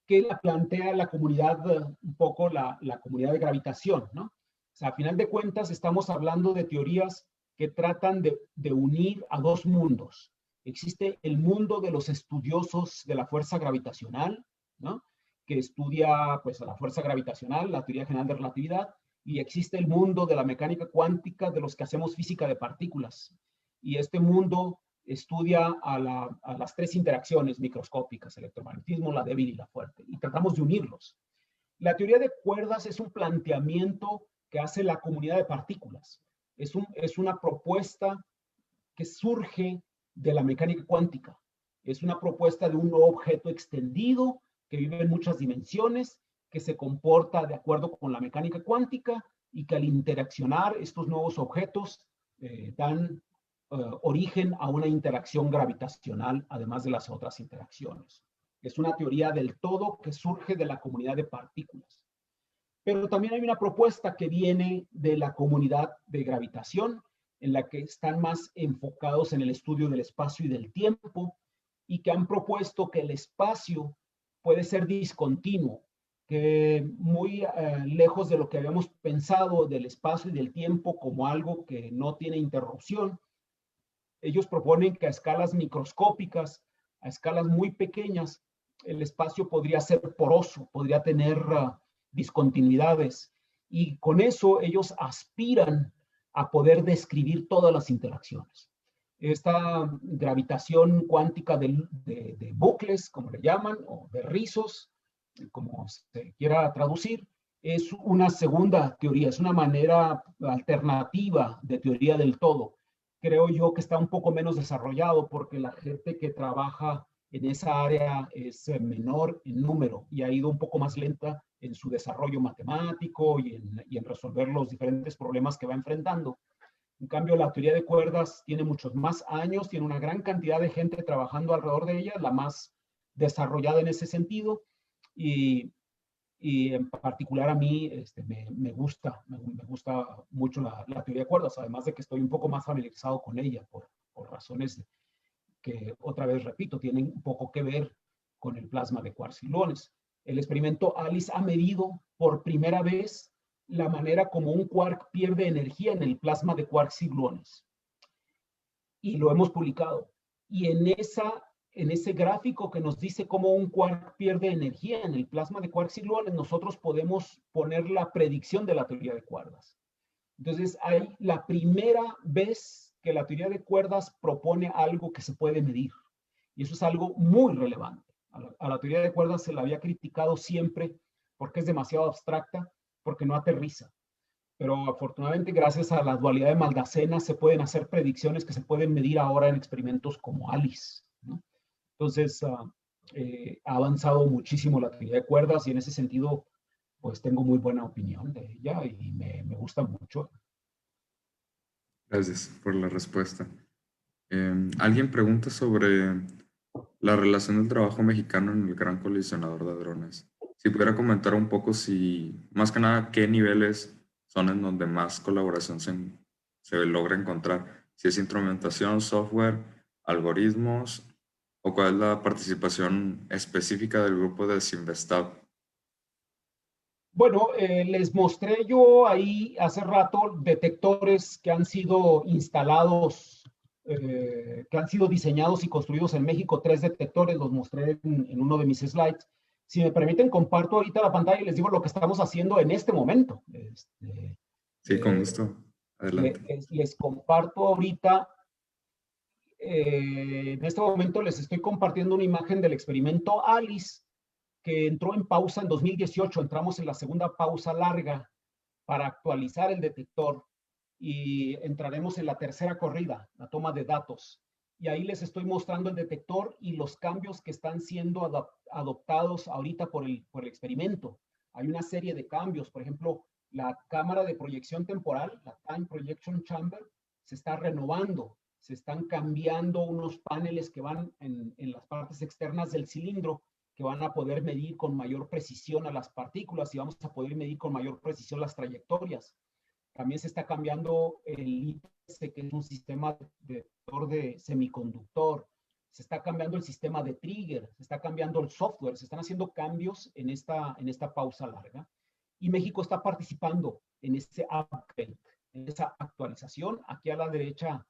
que la plantea la comunidad, un poco la comunidad de gravitación, ¿no? O sea, a final de cuentas, estamos hablando de teorías que tratan de unir a 2 mundos. Existe el mundo de los estudiosos de la fuerza gravitacional, ¿no? Que estudia pues, la fuerza gravitacional, la teoría general de relatividad, y existe el mundo de la mecánica cuántica de los que hacemos física de partículas. Y este mundo estudia a las 3 interacciones microscópicas, el electromagnetismo, la débil y la fuerte, y tratamos de unirlos. La teoría de cuerdas es un planteamiento que hace la comunidad de partículas. Es una propuesta que surge de la mecánica cuántica. Es una propuesta de un objeto extendido que vive en muchas dimensiones, que se comporta de acuerdo con la mecánica cuántica y que al interaccionar estos nuevos objetos dan origen a una interacción gravitacional, además de las otras interacciones. Es una teoría del todo que surge de la comunidad de partículas. Pero también hay una propuesta que viene de la comunidad de gravitación, en la que están más enfocados en el estudio del espacio y del tiempo, y que han propuesto que el espacio puede ser discontinuo, que muy lejos de lo que habíamos pensado del espacio y del tiempo como algo que no tiene interrupción, ellos proponen que a escalas microscópicas, a escalas muy pequeñas, el espacio podría ser poroso, podría tener discontinuidades Y con eso ellos aspiran a poder describir todas las interacciones. Esta gravitación cuántica de bucles, como le llaman, o de rizos, como se quiera traducir, es una segunda teoría, es una manera alternativa de teoría del todo. Creo yo que está un poco menos desarrollado porque la gente que trabaja en esa área es menor en número y ha ido un poco más lenta en su desarrollo matemático y en resolver los diferentes problemas que va enfrentando. En cambio, la teoría de cuerdas tiene muchos más años, tiene una gran cantidad de gente trabajando alrededor de ella, la más desarrollada en ese sentido, y en particular a mí me gusta mucho la teoría de cuerdas, además de que estoy un poco más familiarizado con ella por razones que, otra vez repito, tienen un poco que ver con el plasma de quarks y gluones. El experimento ALICE ha medido por primera vez la manera como un quark pierde energía en el plasma de quarks y gluones. Y lo hemos publicado. Y en ese gráfico que nos dice cómo un quark pierde energía en el plasma de quarks y gluones, nosotros podemos poner la predicción de la teoría de cuerdas. Entonces, hay la primera vez que la teoría de cuerdas propone algo que se puede medir. Y eso es algo muy relevante. A la teoría de cuerdas se la había criticado siempre porque es demasiado abstracta, porque no aterriza. Pero afortunadamente, gracias a la dualidad de Maldacena, se pueden hacer predicciones que se pueden medir ahora en experimentos como ALICE, ¿no? Entonces, ha avanzado muchísimo la teoría de cuerdas y en ese sentido, pues tengo muy buena opinión de ella y me gusta mucho. Gracias por la respuesta. Alguien pregunta sobre la relación del trabajo mexicano en el Gran Colisionador de Hadrones. Si pudiera comentar un poco más que nada, qué niveles son en donde más colaboración se logra encontrar. Si es instrumentación, software, algoritmos, o cuál es la participación específica del grupo de Simvestab. Bueno, les mostré yo ahí hace rato detectores que han sido instalados, que han sido diseñados y construidos en México, 3 detectores, los mostré en uno de mis slides. Si me permiten, comparto ahorita la pantalla y les digo lo que estamos haciendo en este momento. Sí, con gusto. Adelante. Les comparto ahorita, en este momento les estoy compartiendo una imagen del experimento ALICE, que entró en pausa en 2018, entramos en la segunda pausa larga para actualizar el detector y entraremos en la tercera corrida, la toma de datos. Y ahí les estoy mostrando el detector y los cambios que están siendo adoptados ahorita por el experimento. Hay una serie de cambios, por ejemplo, la cámara de proyección temporal, la Time Projection Chamber, se está renovando, se están cambiando unos paneles que van en las partes externas del cilindro, que van a poder medir con mayor precisión a las partículas y vamos a poder medir con mayor precisión las trayectorias. También se está cambiando el ITS, que es un sistema de detector de semiconductor. Se está cambiando el sistema de trigger, se está cambiando el software, se están haciendo cambios en esta pausa larga. Y México está participando en ese upgrade, en esa actualización. Aquí a la derecha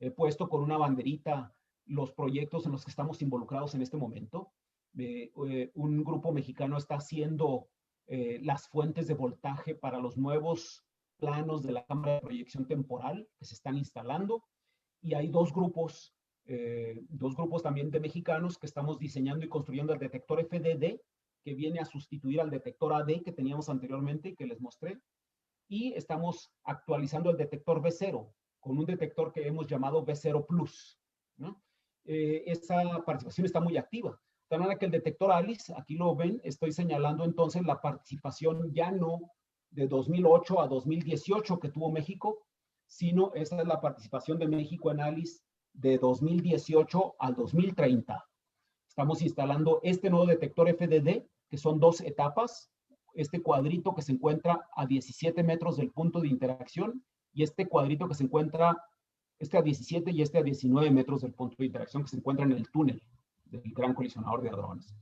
he puesto con una banderita los proyectos en los que estamos involucrados en este momento. Un grupo mexicano está haciendo las fuentes de voltaje para los nuevos planos de la cámara de proyección temporal que se están instalando, y hay dos grupos también de mexicanos que estamos diseñando y construyendo el detector FDD, que viene a sustituir al detector AD que teníamos anteriormente y que les mostré, y estamos actualizando el detector B0 con un detector que hemos llamado B0 Plus, ¿no? Esa participación está muy activa. De tal manera que el detector ALICE, aquí lo ven, estoy señalando entonces la participación ya no de 2008 a 2018 que tuvo México, sino esa es la participación de México en ALICE de 2018 al 2030. Estamos instalando este nuevo detector FDD, que son 2 etapas, este cuadrito que se encuentra a 17 metros del punto de interacción y este cuadrito que se encuentra, este a 17 y este a 19 metros del punto de interacción que se encuentra en el túnel del Gran Colisionador de Hadrones.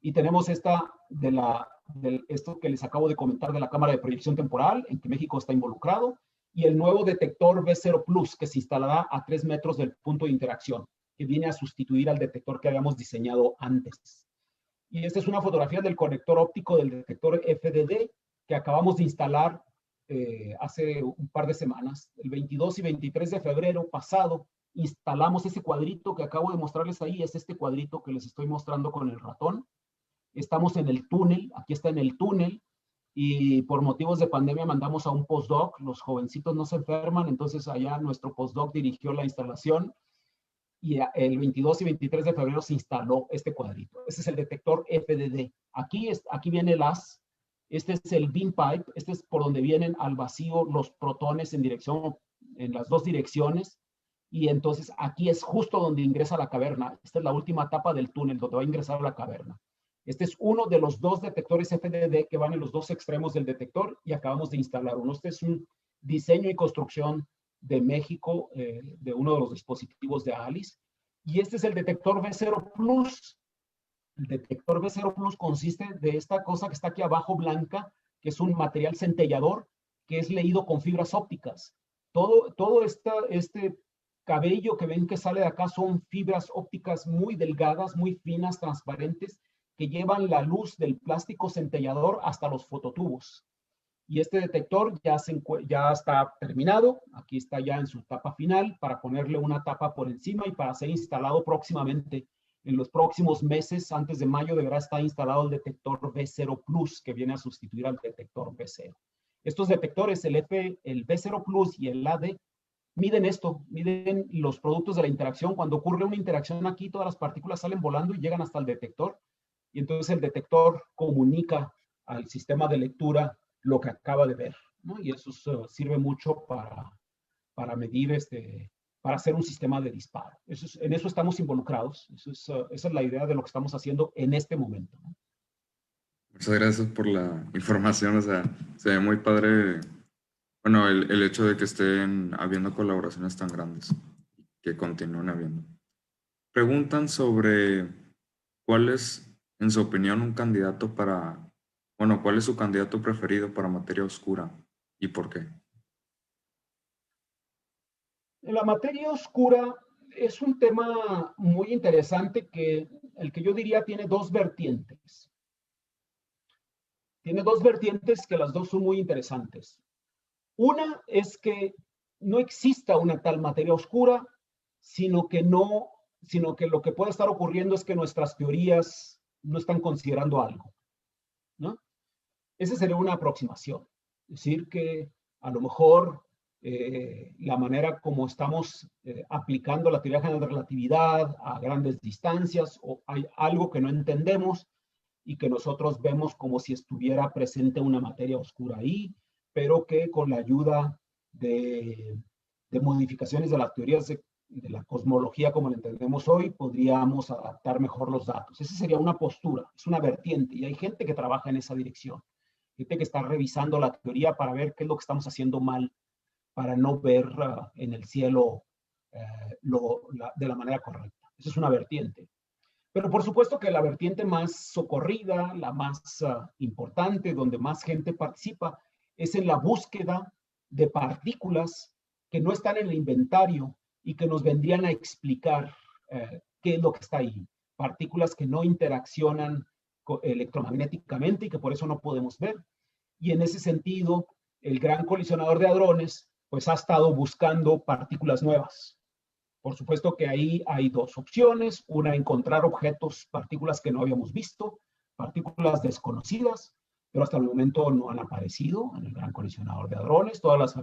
Y tenemos esto que les acabo de comentar de la cámara de proyección temporal, en que México está involucrado, y el nuevo detector B0 Plus, que se instalará a 3 metros del punto de interacción, que viene a sustituir al detector que habíamos diseñado antes. Y esta es una fotografía del conector óptico del detector FDD, que acabamos de instalar hace un par de semanas. El 22 y 23 de febrero pasado instalamos ese cuadrito que acabo de mostrarles ahí. Es este cuadrito que les estoy mostrando con el ratón. Estamos en el túnel, aquí está en el túnel, y por motivos de pandemia mandamos a un postdoc. Los jovencitos no se enferman, entonces allá nuestro postdoc dirigió la instalación, y el 22 y 23 de febrero se instaló este cuadrito. Ese es el detector FDD. Aquí viene el AS. Este es el beam pipe. Este es por donde vienen al vacío los protones en las dos direcciones. Y entonces aquí es justo donde ingresa la caverna. Esta es la última etapa del túnel donde va a ingresar la caverna. Este es uno de los dos detectores FDD que van en los dos extremos del detector, y acabamos de instalar uno. Este es un diseño y construcción de México, de uno de los dispositivos de ALICE. Y este es el detector V0 Plus. El detector V0 Plus consiste de esta cosa que está aquí abajo blanca, que es un material centellador que es leído con fibras ópticas. Todo este cabello que ven que sale de acá son fibras ópticas muy delgadas, muy finas, transparentes, que llevan la luz del plástico centellador hasta los fototubos. Y este detector ya está terminado. Aquí está ya en su tapa final para ponerle una tapa por encima y para ser instalado próximamente. En los próximos meses, antes de mayo, deberá estar instalado el detector V0 Plus, que viene a sustituir al detector V0. Estos detectores, el V0 Plus y el AD, miden esto, miden los productos de la interacción. Cuando ocurre una interacción aquí, todas las partículas salen volando y llegan hasta el detector. Y entonces el detector comunica al sistema de lectura lo que acaba de ver, ¿no? Y eso sirve mucho para medir, para hacer un sistema de disparo. En eso estamos involucrados. Esa es la idea de lo que estamos haciendo en este momento, ¿no? Muchas gracias por la información. O sea, se ve muy padre, bueno, el hecho de que estén habiendo colaboraciones tan grandes, que continúen habiendo. Preguntan sobre cuál es, en su opinión, cuál es su candidato preferido para materia oscura y por qué. La materia oscura es un tema muy interesante el que yo diría tiene dos vertientes. Tiene dos vertientes que las dos son muy interesantes. Una es que no exista una tal materia oscura, sino que lo que puede estar ocurriendo es que nuestras teorías no están considerando algo, ¿no? Esa sería una aproximación. Es decir, que a lo mejor la manera como estamos aplicando la teoría general de relatividad a grandes distancias, o hay algo que no entendemos y que nosotros vemos como si estuviera presente una materia oscura ahí, pero que con la ayuda de modificaciones de las teorías de la cosmología como la entendemos hoy, podríamos adaptar mejor los datos. Esa sería una postura, es una vertiente, y hay gente que trabaja en esa dirección. Gente que está revisando la teoría para ver qué es lo que estamos haciendo mal, para no ver en el cielo de la manera correcta. Esa es una vertiente. Pero por supuesto que la vertiente más socorrida, la más importante, donde más gente participa, es en la búsqueda de partículas que no están en el inventario y que nos vendrían a explicar qué es lo que está ahí. Partículas que no interaccionan electromagnéticamente y que por eso no podemos ver. Y en ese sentido, el Gran Colisionador de Hadrones pues ha estado buscando partículas nuevas. Por supuesto que ahí hay dos opciones. Una, encontrar partículas que no habíamos visto, partículas desconocidas, pero hasta el momento no han aparecido en el Gran Colisionador de Hadrones. Todas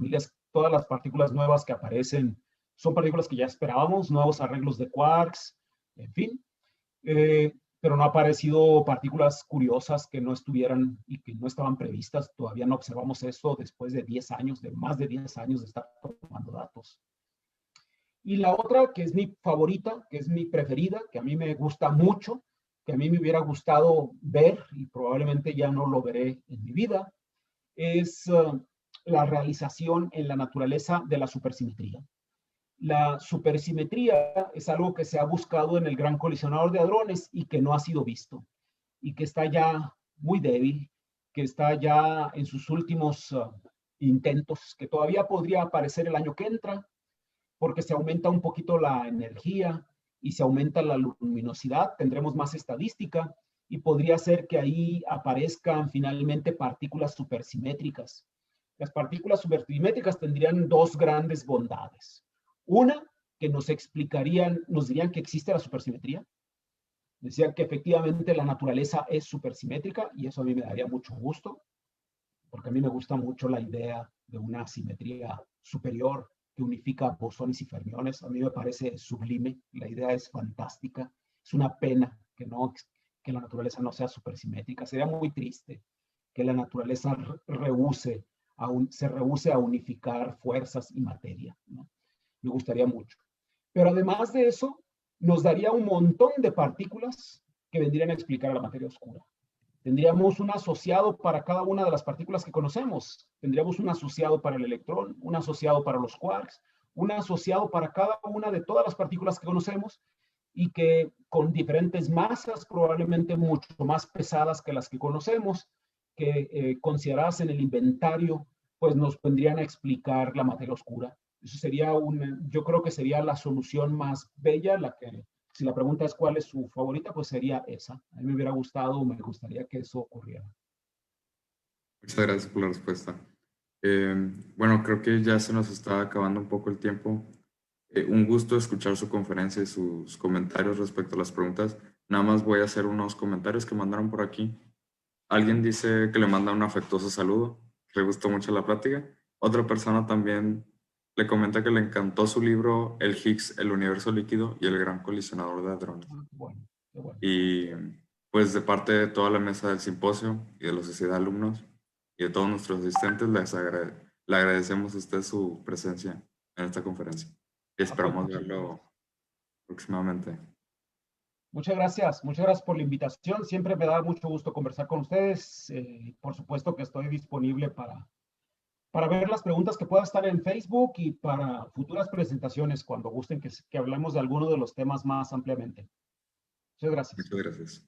las partículas nuevas que aparecen son partículas que ya esperábamos, nuevos arreglos de quarks, en fin. Pero no ha aparecido partículas curiosas que no estuvieran y que no estaban previstas. Todavía no observamos eso después de 10 años, de más de 10 años de estar tomando datos. Y la otra, que es mi favorita, que es mi preferida, que a mí me gusta mucho, que a mí me hubiera gustado ver y probablemente ya no lo veré en mi vida, es la realización en la naturaleza de la supersimetría. La supersimetría es algo que se ha buscado en el Gran Colisionador de Hadrones y que no ha sido visto, y que está ya muy débil, que está ya en sus últimos intentos, que todavía podría aparecer el año que entra, porque se aumenta un poquito la energía y se aumenta la luminosidad, tendremos más estadística, y podría ser que ahí aparezcan finalmente partículas supersimétricas. Las partículas supersimétricas tendrían dos grandes bondades. Una, que nos explicarían, nos dirían que existe la supersimetría. Decían que efectivamente la naturaleza es supersimétrica y eso a mí me daría mucho gusto, porque a mí me gusta mucho la idea de una simetría superior que unifica bosones y fermiones. A mí me parece sublime, la idea es fantástica. Es una pena que la naturaleza no sea supersimétrica. Sería muy triste que la naturaleza se rehúse a unificar fuerzas y materia, ¿no? Me gustaría mucho. Pero además de eso, nos daría un montón de partículas que vendrían a explicar a la materia oscura. Tendríamos un asociado para cada una de las partículas que conocemos. Tendríamos un asociado para el electrón, un asociado para los quarks, un asociado para cada una de todas las partículas que conocemos y que con diferentes masas, probablemente mucho más pesadas que las que conocemos, que consideradas en el inventario, pues nos vendrían a explicar la materia oscura. Eso sería yo creo que sería la solución más bella, si la pregunta es cuál es su favorita, pues sería esa. A mí me hubiera gustado, me gustaría que eso ocurriera. Muchas gracias por la respuesta. Bueno, creo que ya se nos está acabando un poco el tiempo. Un gusto escuchar su conferencia y sus comentarios respecto a las preguntas. Nada más voy a hacer unos comentarios que mandaron por aquí. Alguien dice que le manda un afectuoso saludo, que le gustó mucho la plática. Otra persona también le comenta que le encantó su libro El Higgs, el universo líquido y el gran colisionador de hadrones. Bueno, qué bueno. Y pues de parte de toda la mesa del simposio y de la sociedad de alumnos y de todos nuestros asistentes, le agradecemos a usted su presencia en esta conferencia. Y esperamos verlo próximamente. Muchas gracias por la invitación. Siempre me da mucho gusto conversar con ustedes. Por supuesto que estoy disponible para ver las preguntas que pueda estar en Facebook y para futuras presentaciones cuando gusten que hablemos de alguno de los temas más ampliamente. Muchas gracias. Muchas gracias.